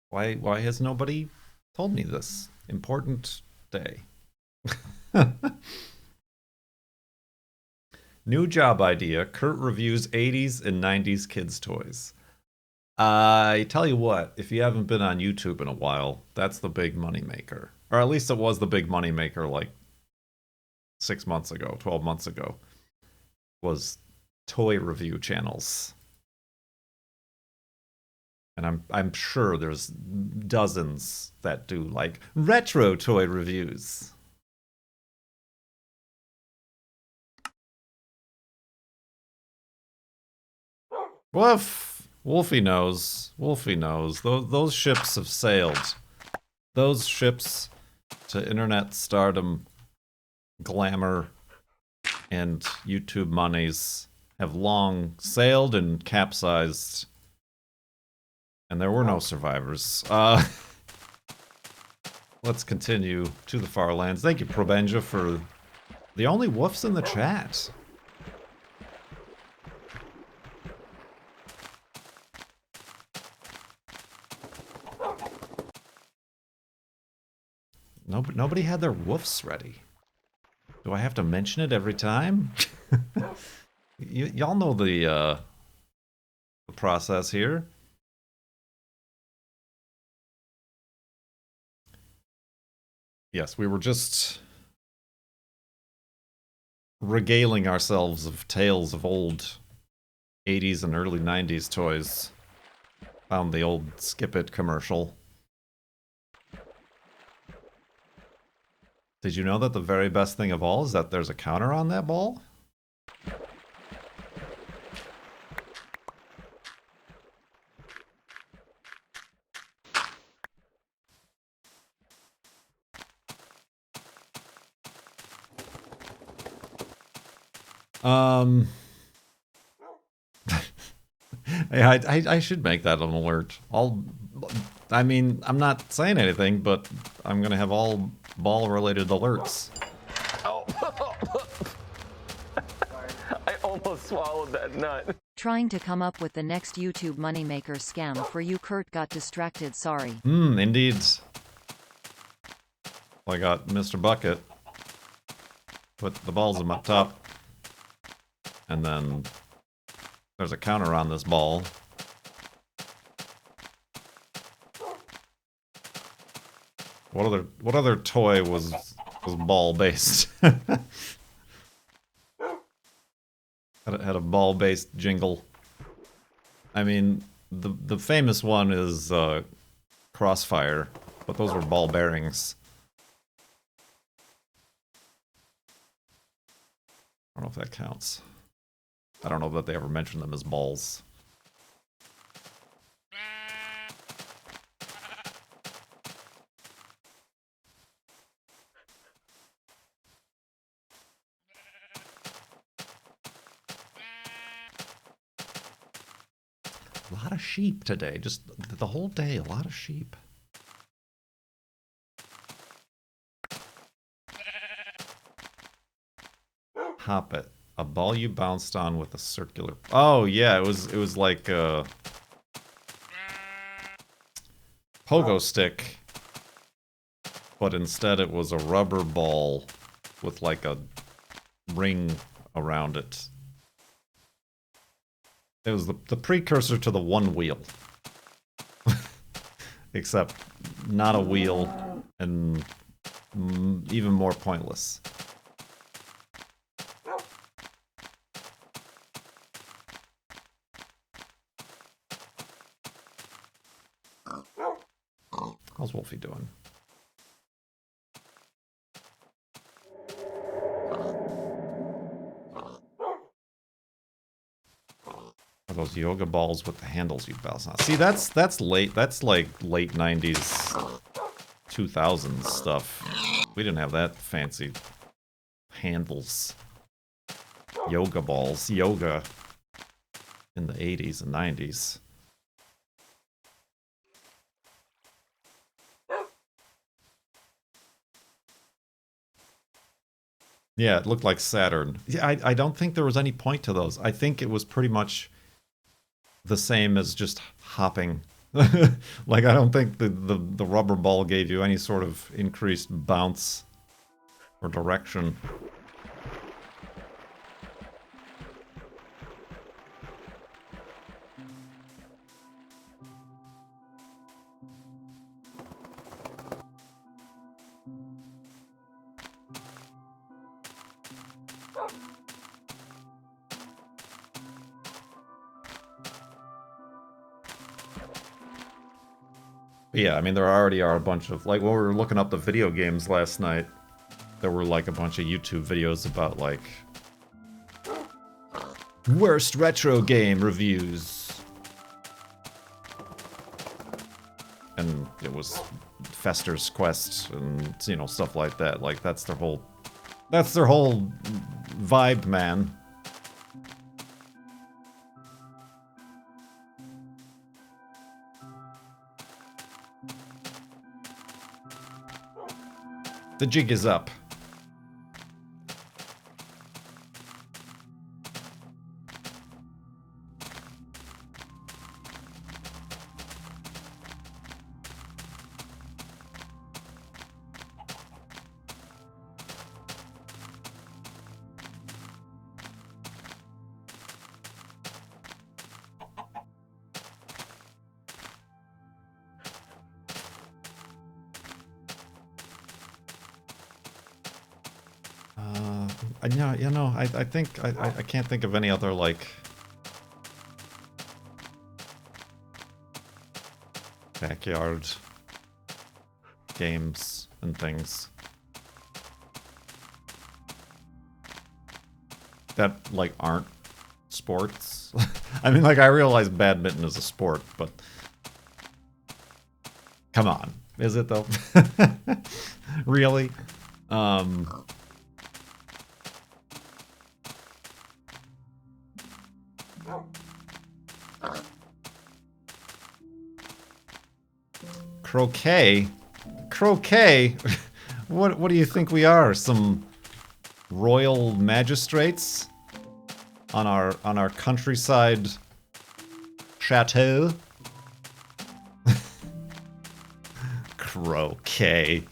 Why has nobody told me this important day? New job idea. Kurt reviews 80s and 90s kids' toys. I tell you what, if you haven't been on YouTube in a while, that's the big moneymaker. Or at least it was the big moneymaker like 6 months ago, 12 months ago. Was toy review channels. And I'm sure there's dozens that do like retro toy reviews. Woof! Wolfie knows. Wolfie knows. Those ships have sailed. Those ships to internet stardom, glamour, and YouTube monies have long sailed and capsized. And there were no survivors. Let's continue to the far lands. Thank you, Probenja, for the only woofs in the chat. Nobody had their woofs ready. Do I have to mention it every time? Y'all know the process here. Yes, we were just regaling ourselves of tales of old 80s and early 90s toys. Found the old Skip It commercial. Did you know that the very best thing of all is that there's a counter on that ball? Yeah, I should make that an alert. I mean, I'm not saying anything, but I'm gonna have all ball-related alerts. Oh. I almost swallowed that nut. Trying to come up with the next YouTube moneymaker scam for you. Kurt got distracted, sorry. Indeed. Well, I got Mr. Bucket. Put the balls in up top. And then there's a counter on this ball. What other toy was ball based? had a ball based jingle. I mean, the famous one is Crossfire, but those were ball bearings. I don't know if that counts. I don't know that they ever mentioned them as balls. A lot of sheep today. Just the whole day, a lot of sheep. Hop it. A ball you bounced on with a circular... Oh, yeah, it was like a... pogo stick. But instead it was a rubber ball with like a ring around it. It was the precursor to the one wheel. Except not a wheel and even more pointless. How's Wolfie doing? Are those yoga balls with the handles you bounce on? See, that's late. That's like late 90s, 2000s stuff. We didn't have that fancy handles. Yoga balls. Yoga in the 80s and 90s. Yeah, it looked like Saturn. Yeah, I don't think there was any point to those. I think it was pretty much the same as just hopping. Like, I don't think the rubber ball gave you any sort of increased bounce or direction. Yeah, I mean, there already are a bunch of, like, when we were looking up the video games last night, there were, like, a bunch of YouTube videos about, like, worst retro game reviews. And it was Fester's Quest and, you know, stuff like that. Like, that's their whole vibe, man. The jig is up. I think I can't think of any other, like, backyard games and things. that like aren't sports. I mean, like I realize badminton is a sport, but come on, is it though? Really? Croquet? Croquet? What do you think we are? Some royal magistrates on our countryside chateau? Croquet.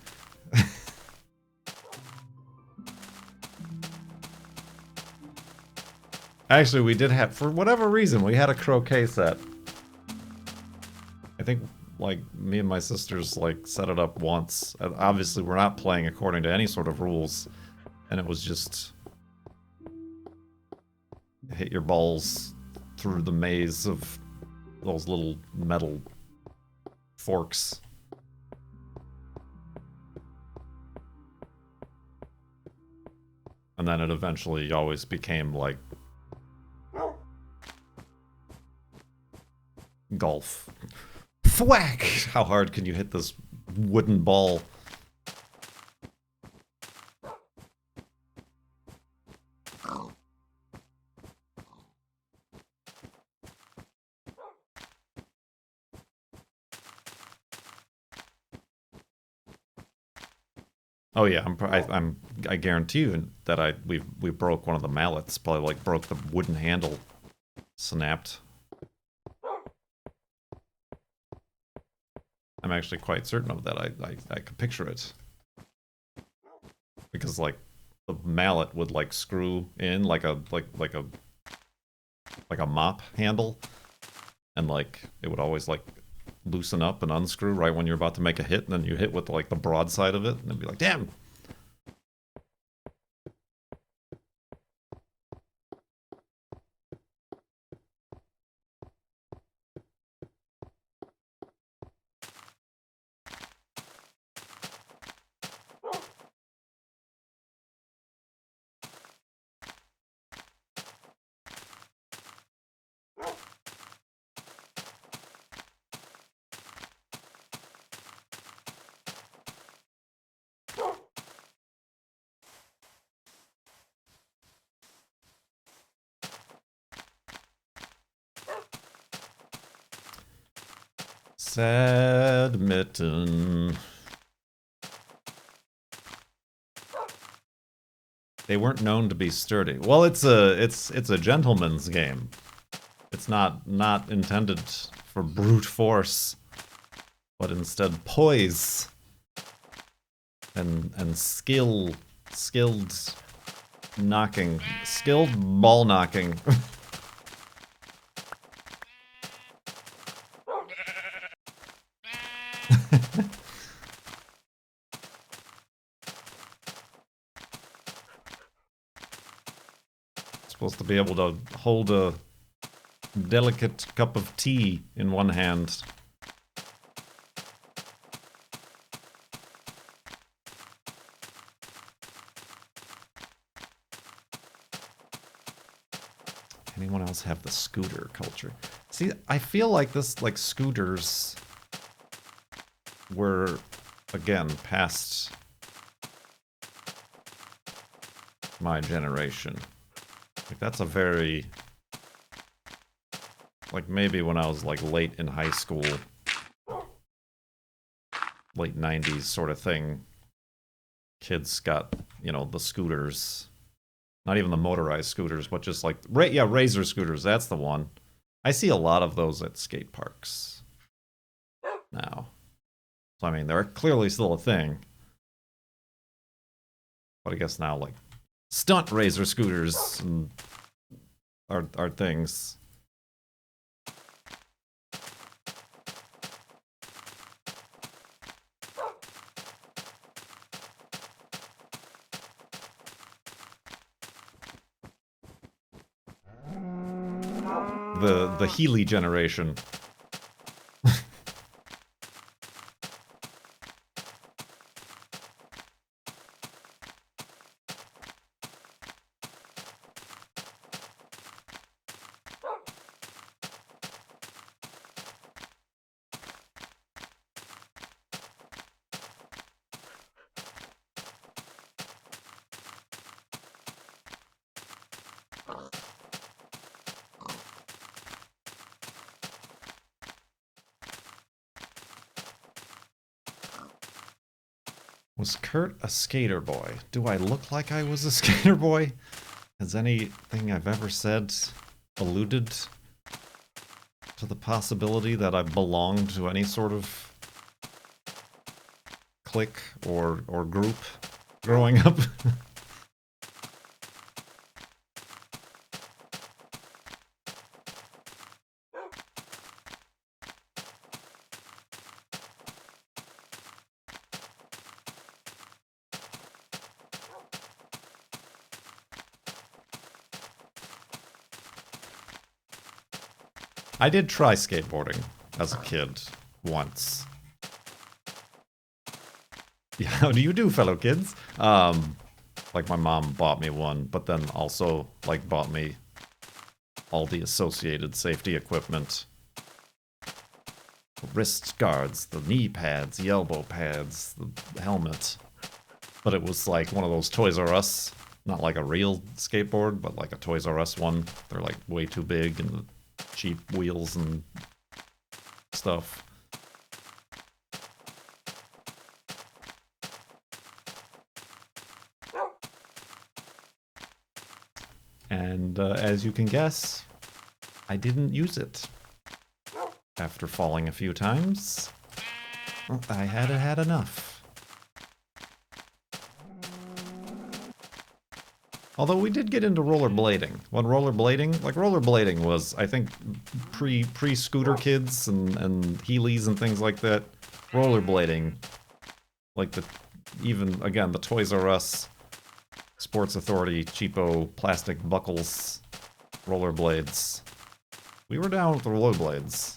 Actually, we did have, for whatever reason, we had a croquet set. I think, like, me and my sisters, like, set it up once. Obviously, we're not playing according to any sort of rules. And it was just... hit your balls through the maze of those little metal forks. And then it eventually always became, like... golf. Thwack! How hard can you hit this wooden ball? Oh yeah, I guarantee you that we broke one of the mallets. Probably like broke the wooden handle, snapped. I'm actually quite certain of that. I could picture it because like the mallet would like screw in like a mop handle, and like it would always like loosen up and unscrew right when you're about to make a hit, and then you hit with like the broad side of it, and it'd be like, damn. Sad mitten. They weren't known to be sturdy. Well, it's a gentleman's game. It's not intended for brute force, but instead poise and skilled knocking, skilled ball knocking. Supposed to be able to hold a delicate cup of tea in one hand. Anyone else have the scooter culture? See, I feel like this, like, scooters were, again, past my generation. Like, that's a very... like, maybe when I was, like, late in high school, late 90s sort of thing, kids got, you know, the scooters. Not even the motorized scooters, but just, like, yeah, Razor scooters, that's the one. I see a lot of those at skate parks now. So, I mean, they're clearly still a thing. But I guess now, like, stunt Razor scooters and are things. The Healy generation. Was Kurt a skater boy? Do I look like I was a skater boy? Has anything I've ever said alluded to the possibility that I belonged to any sort of clique or group growing up? I did try skateboarding as a kid once. Yeah, how do you do, fellow kids? Like my mom bought me one, but then also like bought me all the associated safety equipment. The wrist guards, the knee pads, the elbow pads, the helmet. But it was like one of those Toys R Us, not like a real skateboard, but like a Toys R Us one. They're like way too big and cheap wheels and stuff. And as you can guess, I didn't use it. After falling a few times, I had had enough. Although we did get into rollerblading. When rollerblading was, I think, pre-scooter kids and Heelys and things like that. Rollerblading, like even again the Toys R Us, Sports Authority, cheapo plastic buckles, rollerblades. We were down with the rollerblades.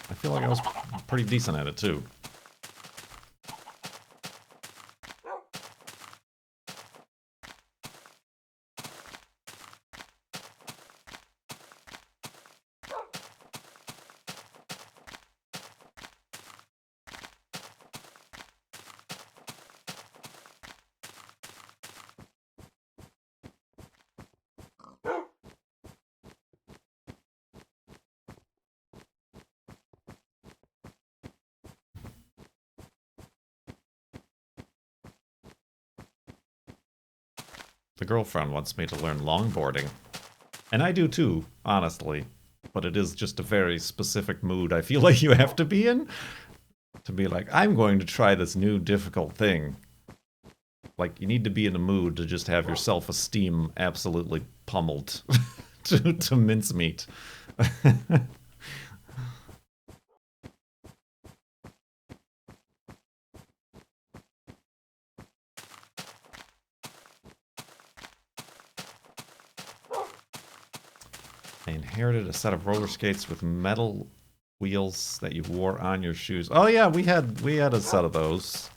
I feel like I was pretty decent at it too. The girlfriend wants me to learn longboarding. And I do too, honestly. But it is just a very specific mood I feel like you have to be in. To be like, I'm going to try this new difficult thing. Like, you need to be in a mood to just have your self-esteem absolutely pummeled to mincemeat. I inherited a set of roller skates with metal wheels that you wore on your shoes. Oh yeah, we had a set of those.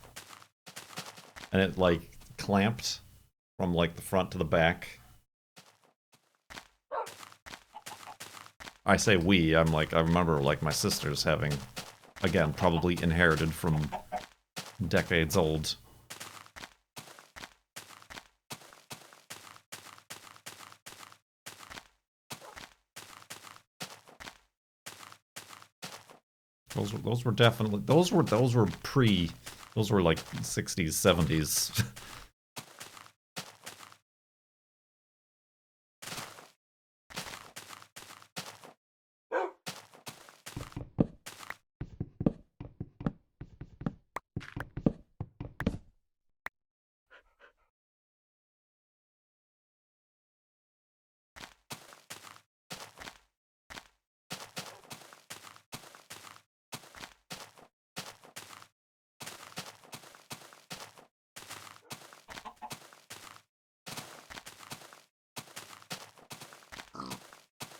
And it like clamped from like the front to the back. I say we, I remember like my sisters having, again, probably inherited from decades old. Those were definitely those were like 60s, 70s.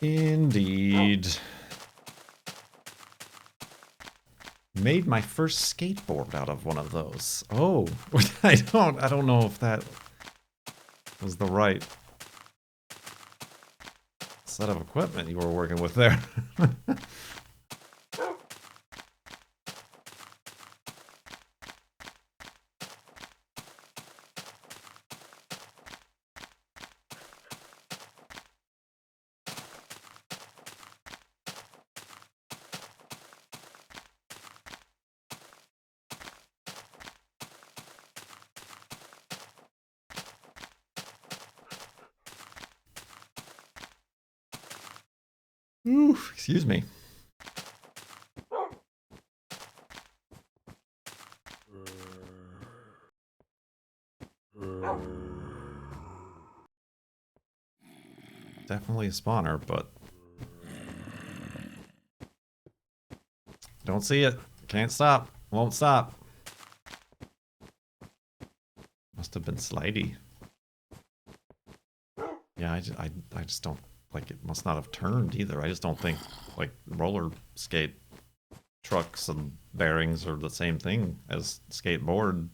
Indeed. Made my first skateboard out of one of those. Oh, I don't know if that was the right set of equipment you were working with there. Ooh, excuse me. Definitely a spawner, but don't see it. Can't stop. Won't stop. Must have been slidey. Yeah, I just don't, like, it must not have turned either. I just don't think, like, roller skate trucks and bearings are the same thing as skateboard.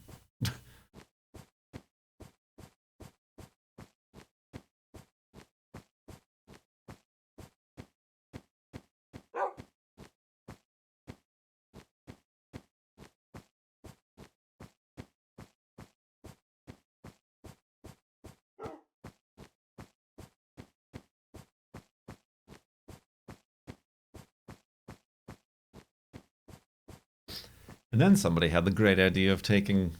And then somebody had the great idea of taking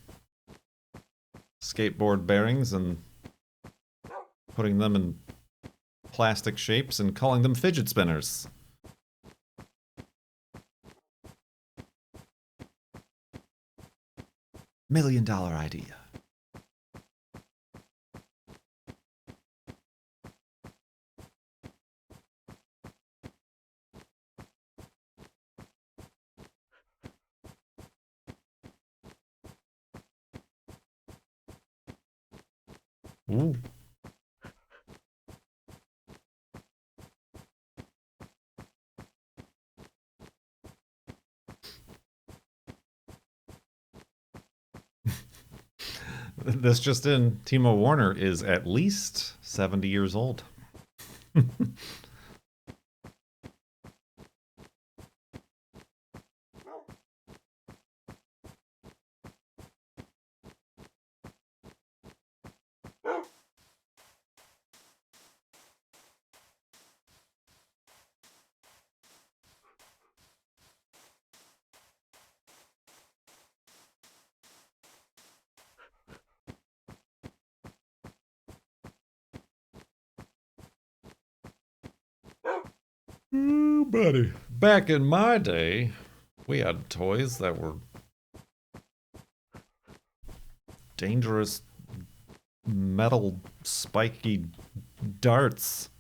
skateboard bearings and putting them in plastic shapes and calling them fidget spinners. $1 million idea. Ooh. This just in, Timo Werner is at least 70 years old. Ooh, buddy. Back in my day, we had toys that were dangerous metal spiky darts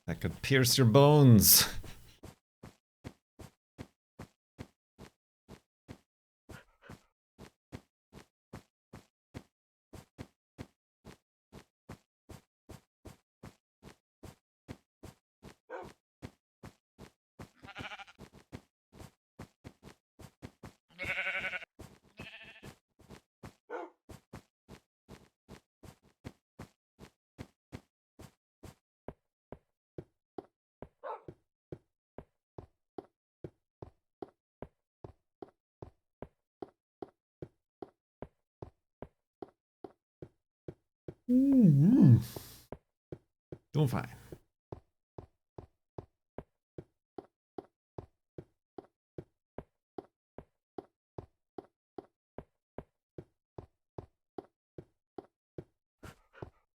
that could pierce your bones. Doing fine.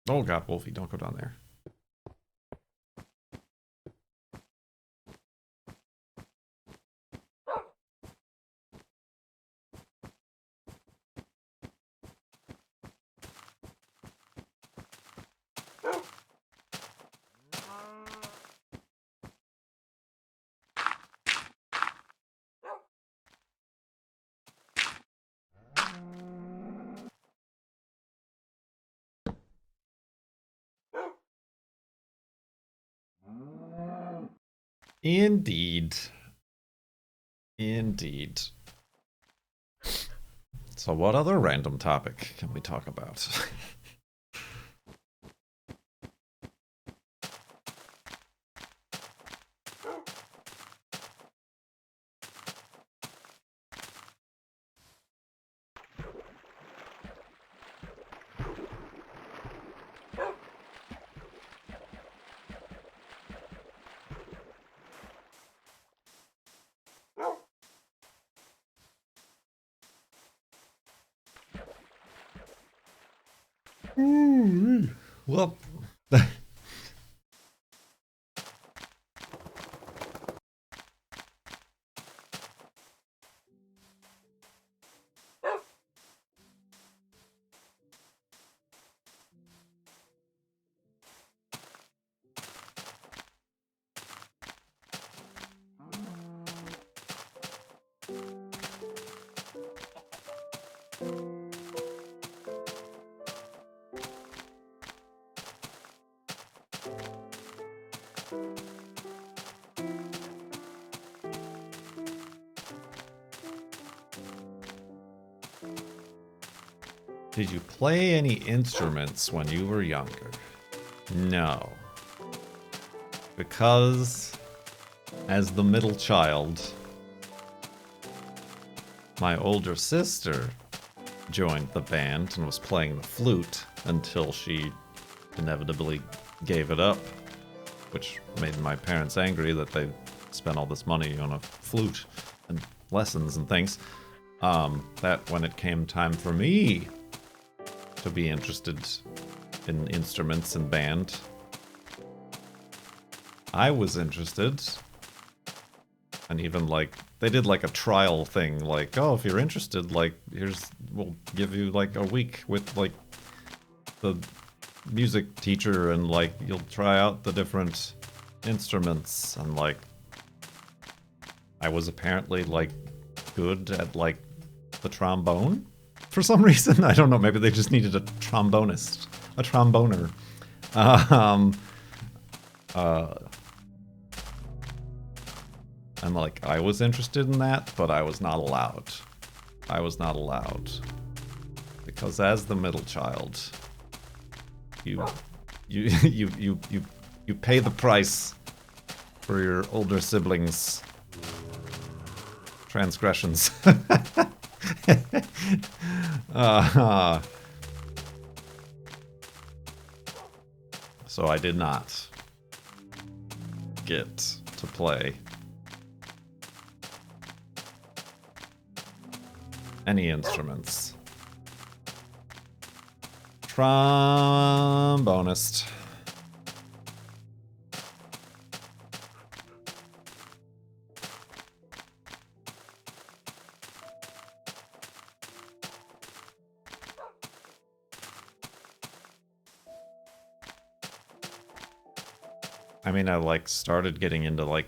Oh god, Wolfie, don't go down there. Indeed. Indeed. So what other random topic can we talk about? Well, Did you play any instruments when you were younger? No. Because, as the middle child, my older sister joined the band and was playing the flute until she inevitably gave it up, which made my parents angry that they spent all this money on a flute and lessons and things. That when it came time for me to be interested in instruments and band, I was interested. And even like they did like a trial thing, like, oh, if you're interested, like we'll give you like a week with like the music teacher and like you'll try out the different instruments. And like I was apparently like good at like the trombone for some reason. I don't know, maybe they just needed a trombonist, a tromboner. And like I was interested in that, but I was not allowed. I was not allowed. Because as the middle child, you pay the price for your older siblings' transgressions. So I did not get to play any instruments. Trombonist. I mean, I like started getting into like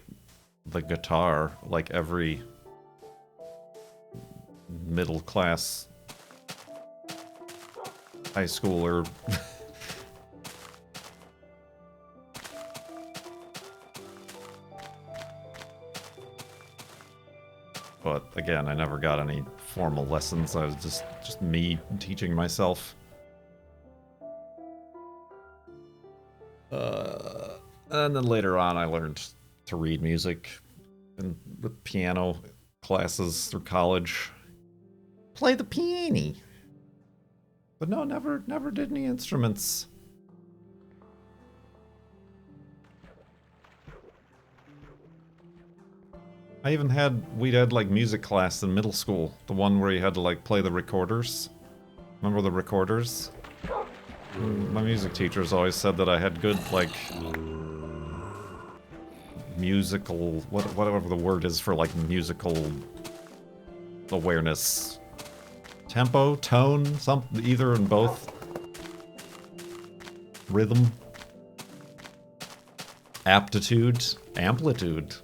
the guitar like every middle class high schooler. But again, I never got any formal lessons. I was just me teaching myself. And then later on I learned to read music and with piano classes through college. Play the piano. But no, never did any instruments. We'd had like music class in middle school. The one where you had to like play the recorders. Remember the recorders? My music teachers always said that I had good like musical, whatever the word is for like musical awareness. Tempo, tone, either in both. Rhythm. Aptitude. Amplitude.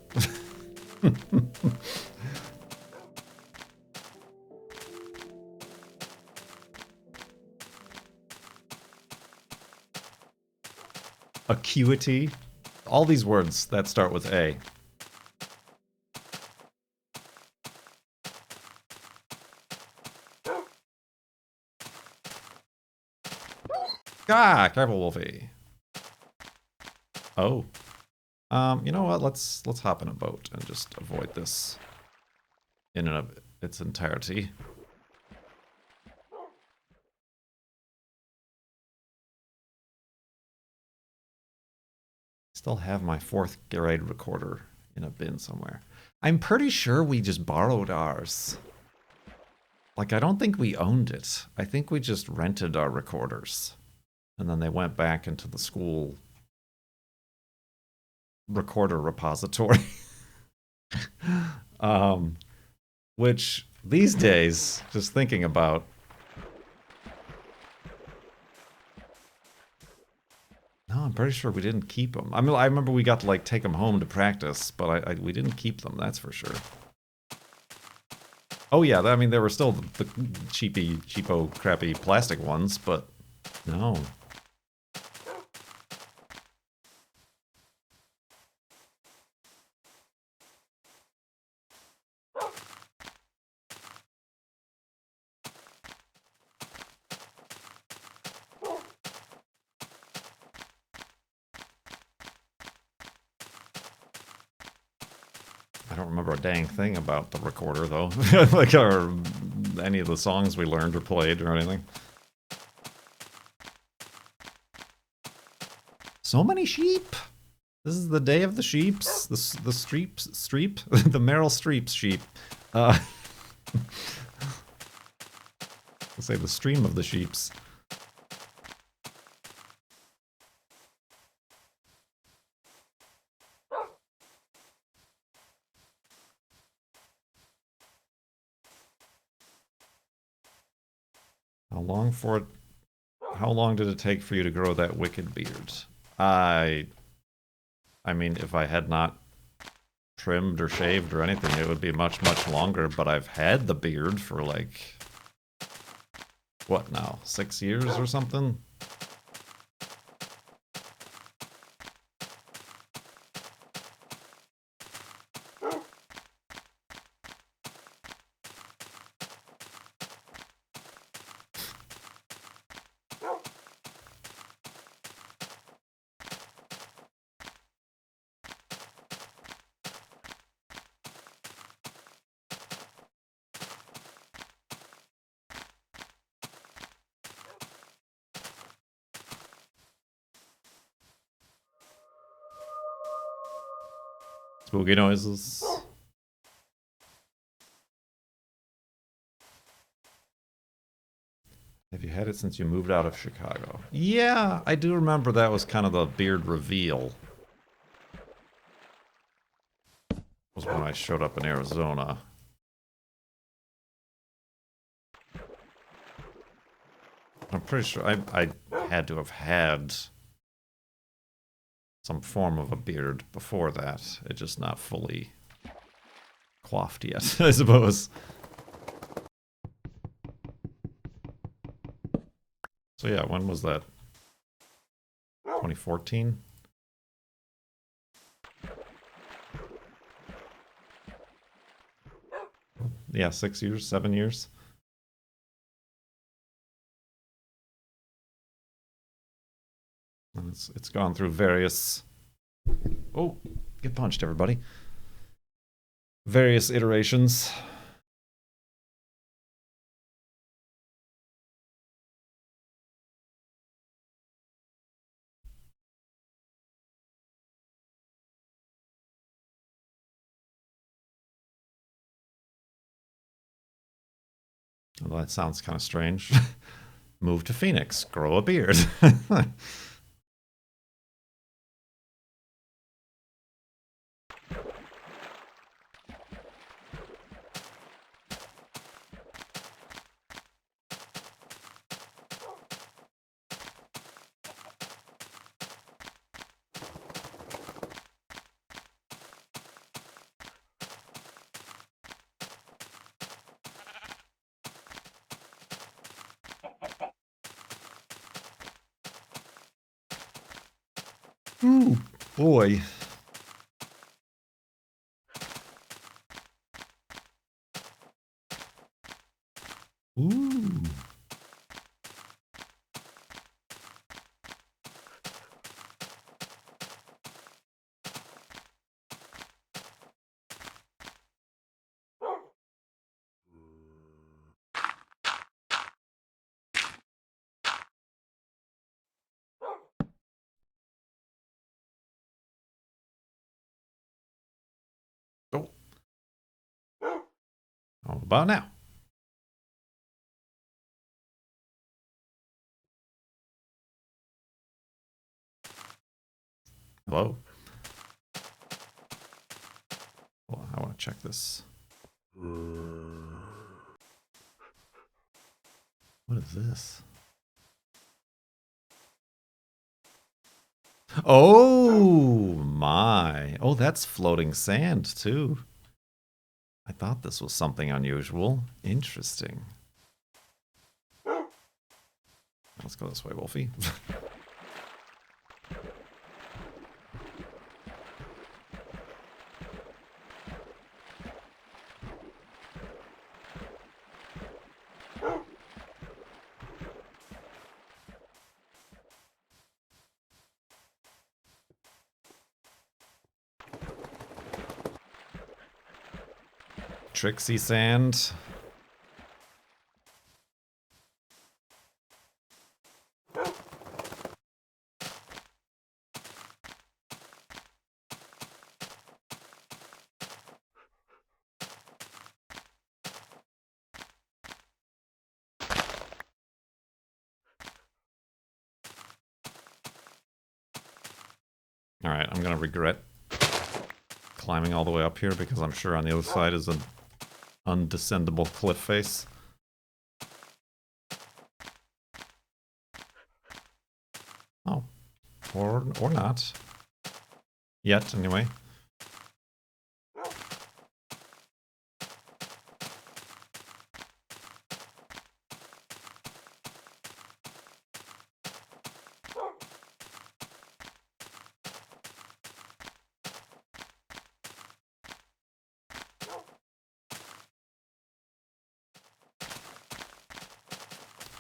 Acuity. All these words that start with A. Ah, careful, Wolfie. Oh. You know what? Let's hop in a boat and just avoid this in and of its entirety. Still have my 4th grade recorder in a bin somewhere. I'm pretty sure we just borrowed ours. Like, I don't think we owned it. I think we just rented our recorders. And then they went back into the school recorder repository. Which, these days, just thinking about... No, I'm pretty sure we didn't keep them. I mean, I remember we got to, like, take them home to practice, but we didn't keep them, that's for sure. Oh yeah, I mean, there were still the cheapo, crappy plastic ones, but no. don't remember a dang thing about the recorder, though. Like, or any of the songs we learned or played or anything. So many sheep! This is the day of the sheeps. The Streep? The Meryl Streep's sheep. I'll say the stream of the sheeps. How long did it take for you to grow that wicked beard? I mean, if I had not trimmed or shaved or anything, it would be much, much longer, but I've had the beard for like, what now, 6 years or something? Spooky noises. Have you had it since you moved out of Chicago? Yeah, I do remember that was kind of the beard reveal. Was when I showed up in Arizona. I'm pretty sure I had to have had some form of a beard before that. It's just not fully coiffed yet, I suppose. So yeah, when was that? 2014? Yeah, 6 years, 7 years. And it's gone through various... Oh, get punched, everybody. Various iterations. Well, that sounds kind of strange. Move to Phoenix, grow a beard. Ooh, boy. Ooh. Oh. How about now? Hello? Hold on, I want to check this. What is this? Oh my. Oh, that's floating sand too. I thought this was something unusual. Interesting. Let's go this way, Wolfie. Trixie sand. Alright, I'm gonna regret climbing all the way up here because I'm sure on the other side is an undescendable cliff face. Oh. Or not. Yet, anyway.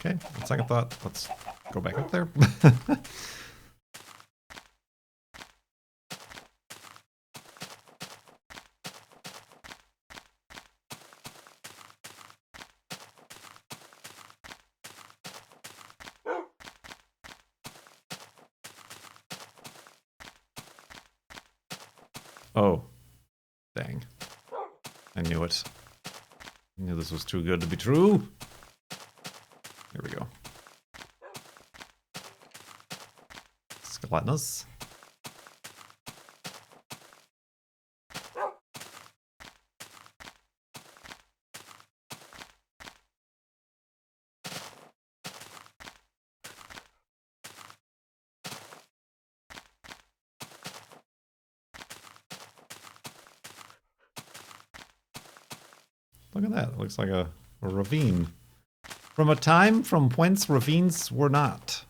Okay, on second thought, let's go back up there. Oh. Dang. I knew it. I knew this was too good to be true. Here we go. Skeletonus. Look at that. It looks like a ravine. From a time from whence ravines were not.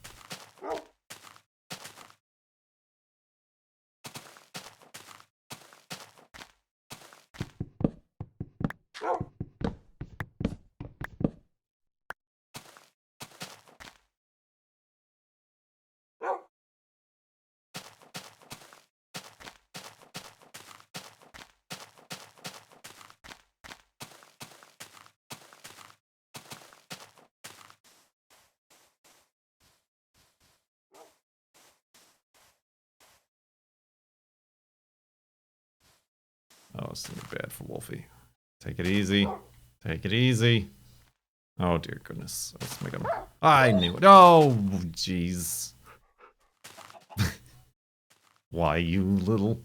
Oh, it's gonna be bad for Wolfie. Take it easy. Take it easy. Oh, dear goodness. Let's make him... I knew it. Oh, jeez. Why, you little...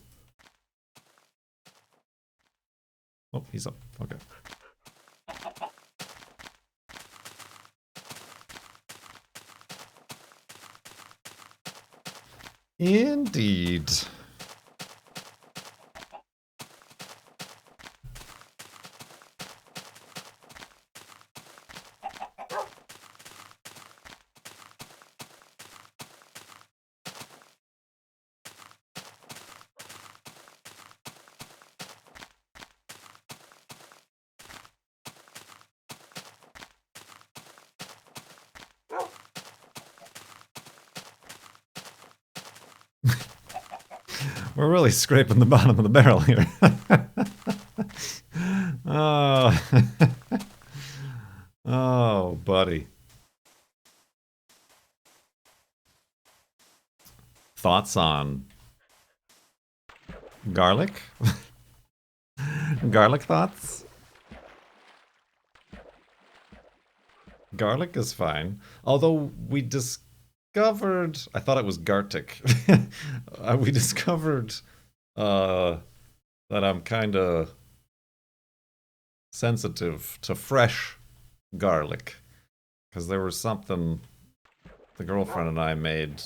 Oh, he's up. Okay. Indeed. We're really scraping the bottom of the barrel here. Oh. Oh, buddy. Thoughts on garlic? Garlic thoughts? Garlic is fine. Although we discovered... I thought it was Gartic. We discovered that I'm kind of sensitive to fresh garlic. Because there was something the girlfriend and I made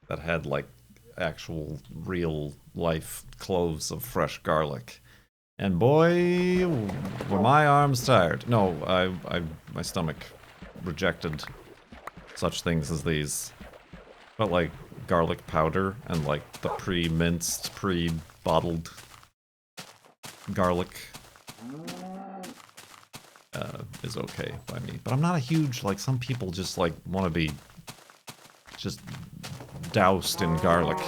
that had like actual real life cloves of fresh garlic. And boy, were my arms tired. No, my stomach rejected such things as these. Felt like garlic powder and like the pre-minced, pre-bottled garlic is okay by me. But I'm not a huge, like some people just like want to be just doused in garlic.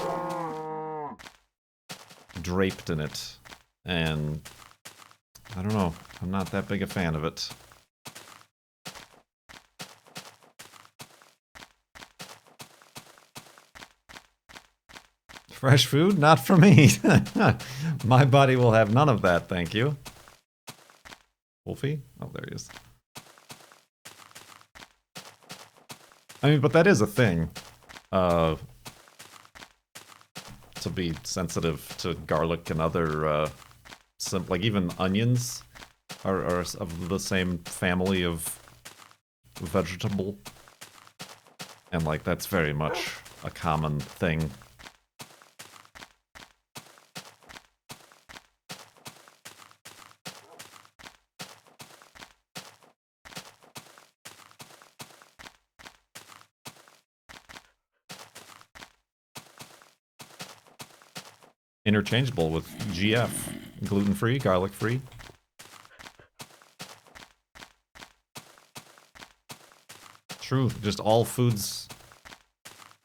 Draped in it. And I don't know. I'm not that big a fan of it. Fresh food? Not for me. My body will have none of that, thank you. Wolfie? Oh, there he is. I mean, but that is a thing. To be sensitive to garlic and other, like even onions are of the same family of vegetable. And like, that's very much a common thing. Interchangeable with GF. Gluten-free, garlic-free. True, just all foods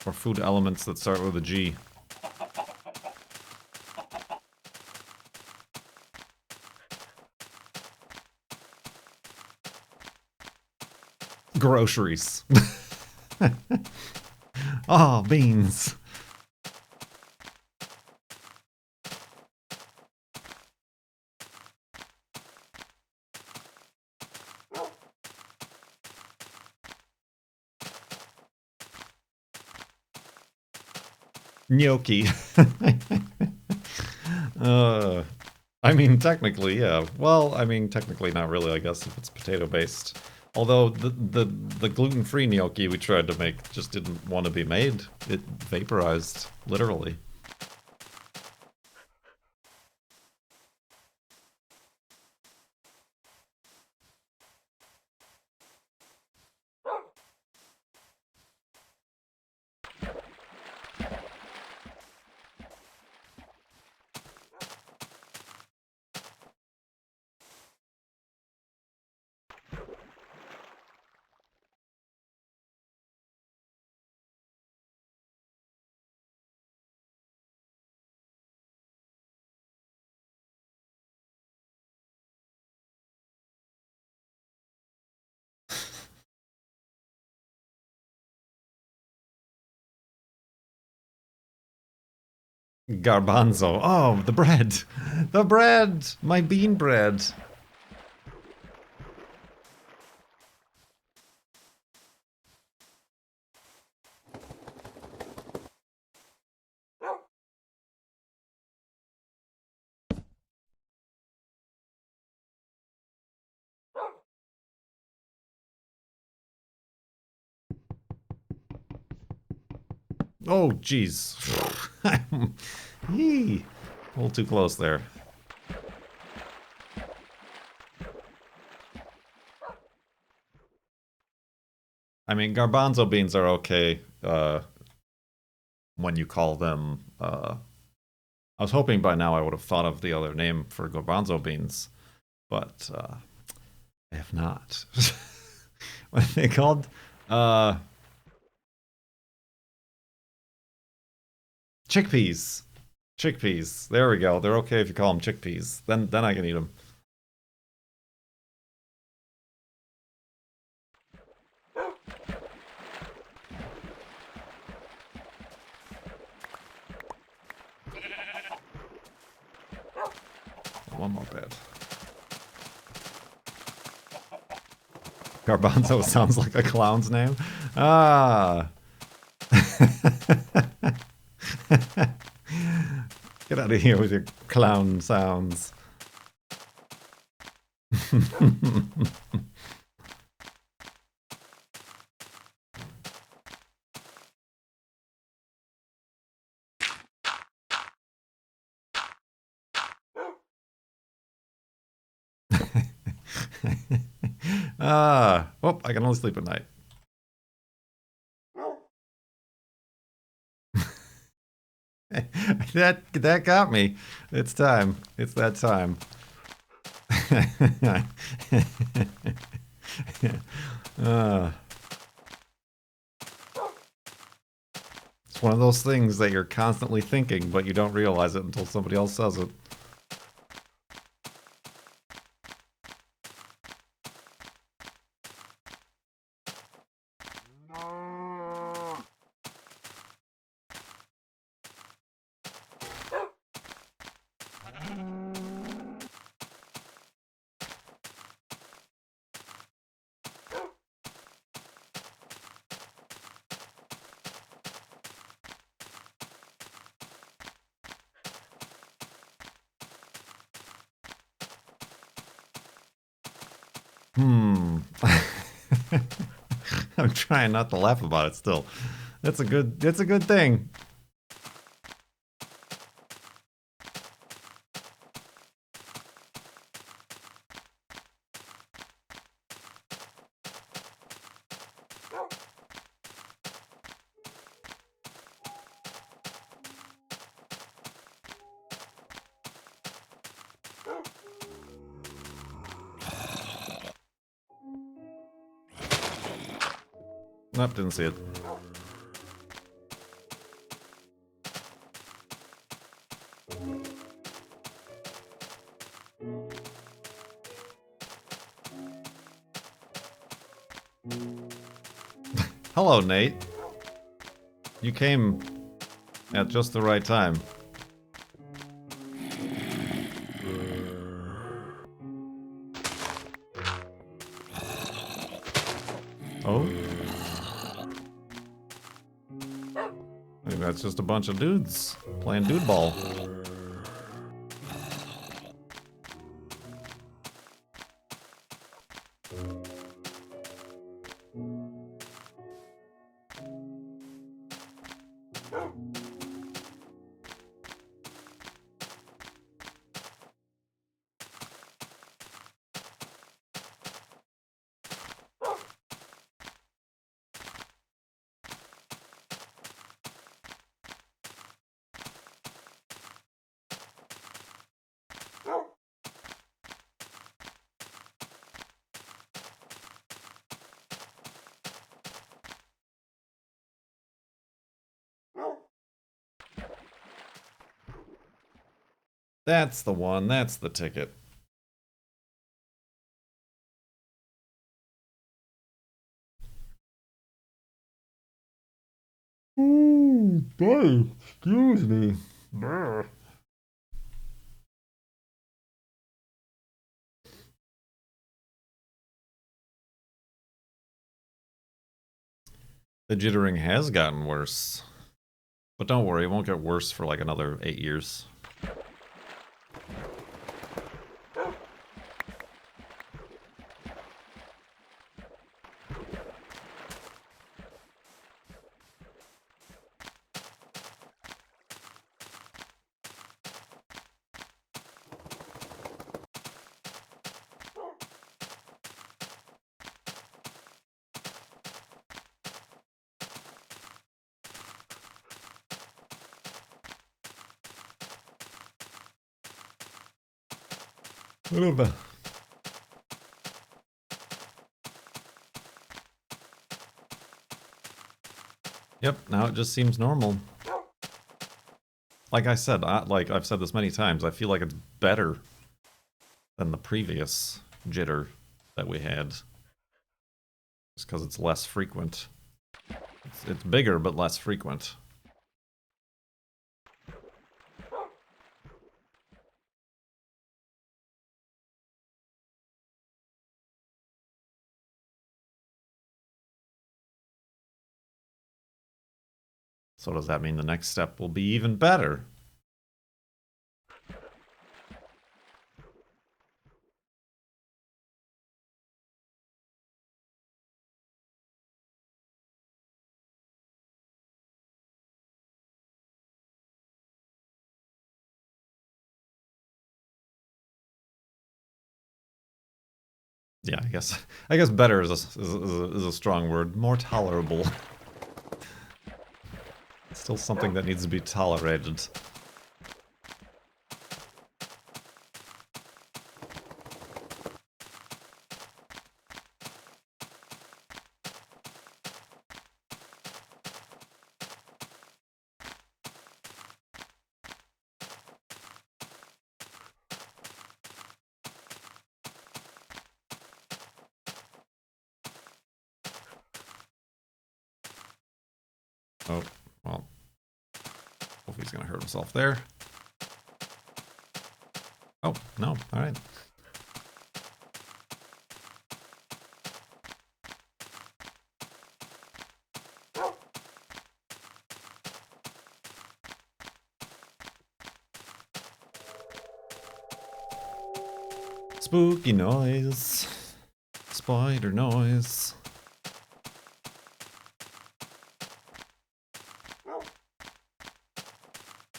or food elements that start with a G. Groceries. Oh, beans. Gnocchi. I mean, technically, yeah. Well, I mean, technically not really, I guess, if it's potato-based. Although, the gluten-free gnocchi we tried to make just didn't want to be made. It vaporized, literally. Garbanzo. Oh, the bread. The bread! My bean bread. Oh, jeez. Yee. A little too close there. I mean, garbanzo beans are okay when you call them... I was hoping by now I would have thought of the other name for garbanzo beans, but I have not. What are they called? Chickpeas. Chickpeas. There we go. They're okay if you call them chickpeas. Then I can eat them. One more bed. Garbanzo sounds like a clown's name. Ah. Get out of here with your clown sounds. Oh, I can only sleep at night. That got me. It's time. It's that time. It's one of those things that you're constantly thinking, but you don't realize it until somebody else says it. Hmm. I'm trying not to laugh about it still. It's a good thing. Nope, didn't see it. Hello, Nate. You came at just the right time. Oh? Maybe that's just a bunch of dudes playing dude ball. That's the one. That's the ticket. Ooh, hey, excuse me. Brr. The jittering has gotten worse. But don't worry, it won't get worse for like another 8 years. Whatever. Yep, now it just seems normal. Like I said, like I've said this many times, I feel like it's better than the previous jitter that we had. Just because it's less frequent. It's bigger, but less frequent. So does that mean the next step will be even better? Yeah, I guess better is a strong word. More tolerable. It's still something that needs to be tolerated. Oh, well. Hope he's gonna hurt himself there. Oh, no, alright. Spooky noise. Spider noise.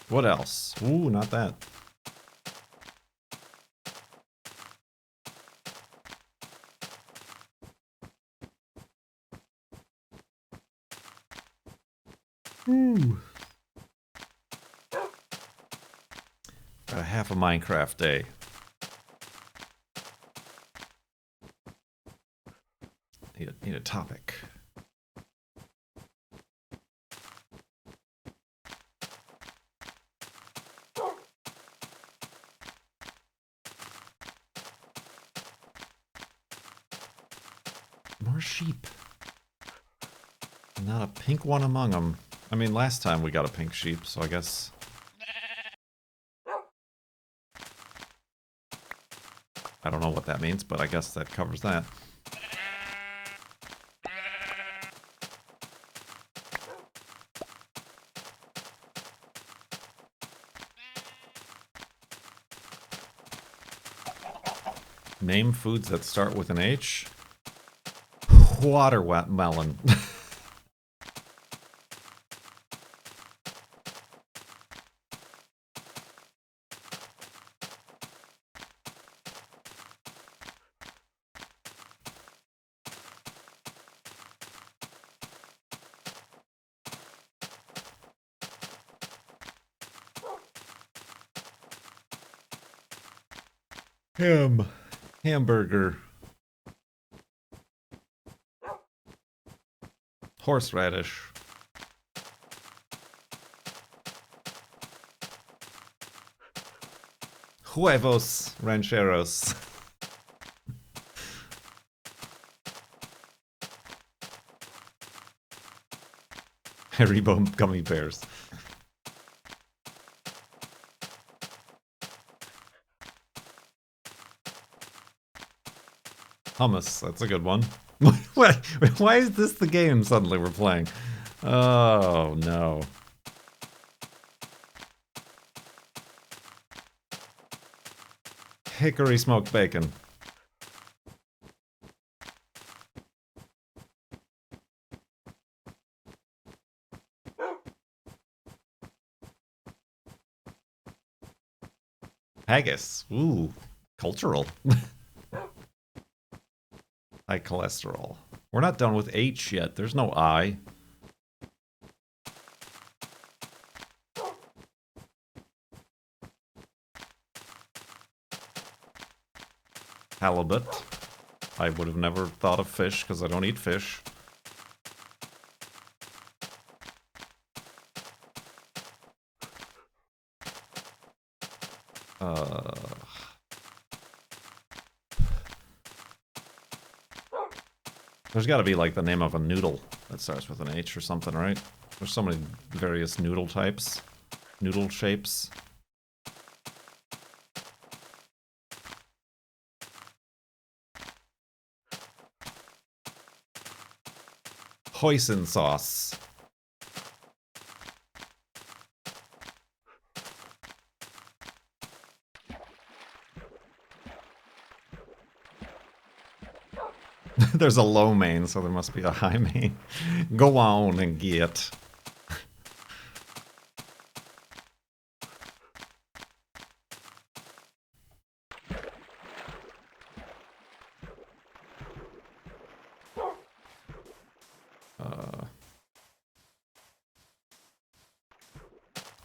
What else? Ooh, not that. Ooh. Got a half a Minecraft day. Need a topic. More sheep. Not a pink one among them. I mean, last time we got a pink sheep, so I guess... I don't know what that means, but I guess that covers that. Name foods that start with an H. Watermelon. Hamburger. Horseradish. Huevos rancheros. Haribo gummy bears. Hummus, that's a good one. Why is this the game suddenly we're playing? Oh, no. Hickory smoked bacon. Haggis. Ooh, cultural. High cholesterol. We're not done with H yet. There's no I. Halibut. I would have never thought of fish because I don't eat fish. There's got to be like the name of a noodle that starts with an H or something, right? There's so many various noodle types, noodle shapes. Hoisin sauce. There's a low main, so there must be a high main. Go on and get.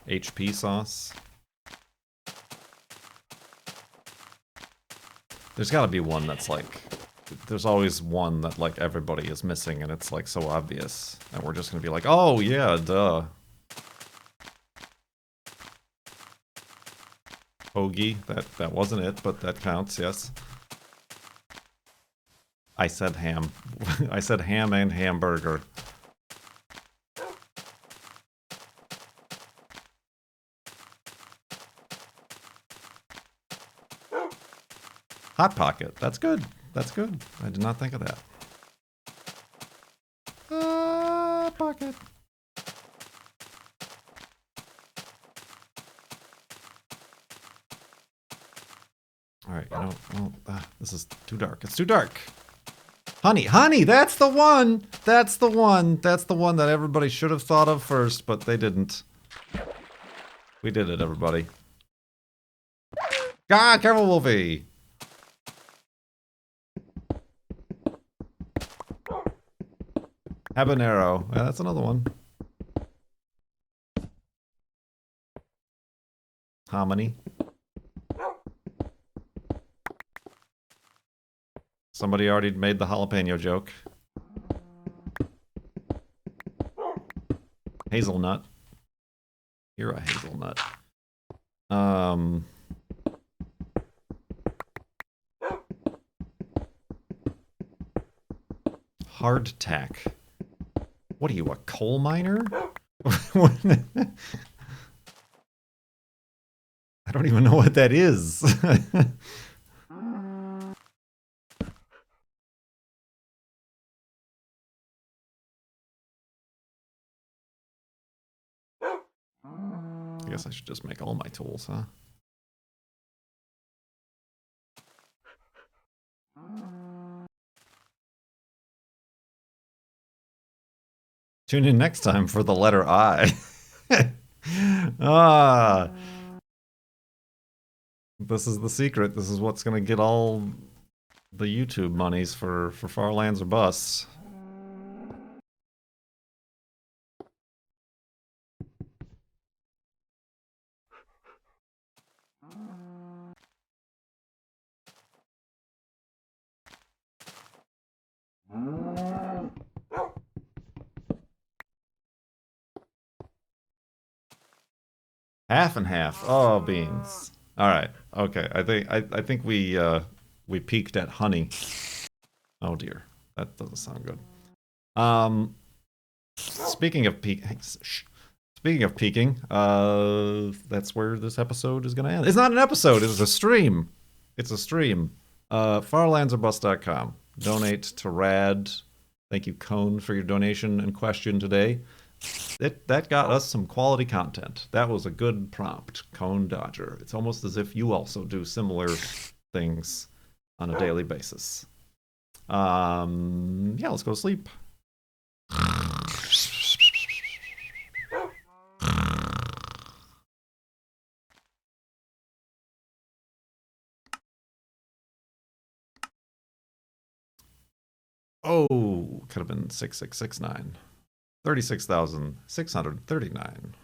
HP sauce. There's got to be one that's like... There's always one that like everybody is missing and it's like so obvious. And we're just gonna be like, oh yeah, duh. Hoagie, that wasn't it, but that counts, yes. I said ham. I said ham and hamburger. Hot Pocket, that's good. That's good. I did not think of that. Hot Pocket. Alright, you know, well, this is too dark. It's too dark. Honey, that's the one! That's the one! That's the one that everybody should have thought of first, but they didn't. We did it, everybody. Ah, careful, Wolfie! Habanero. Yeah, that's another one. Hominy. Somebody already made the jalapeno joke. Hazelnut. You're a hazelnut. Hardtack. What are you, a coal miner? I don't even know what that is. I guess I should just make all my tools, huh? Tune in next time for the letter I. Ah. This is the secret. This is what's gonna get all the YouTube monies for Farlands or Busts. Half and half. Oh, beans. All right. Okay. I think we peaked at honey. Oh dear. That doesn't sound good. Speaking of speaking of peaking, that's where this episode is gonna end. It's not an episode. It's a stream. It's a stream. Farlandsorbust.com. Donate to Rad. Thank you, Cone, for your donation and question today. That got us some quality content. That was a good prompt, Cone Dodger. It's almost as if you also do similar things on a daily basis. Yeah, let's go to sleep. Oh, could have been 6669. 36,639.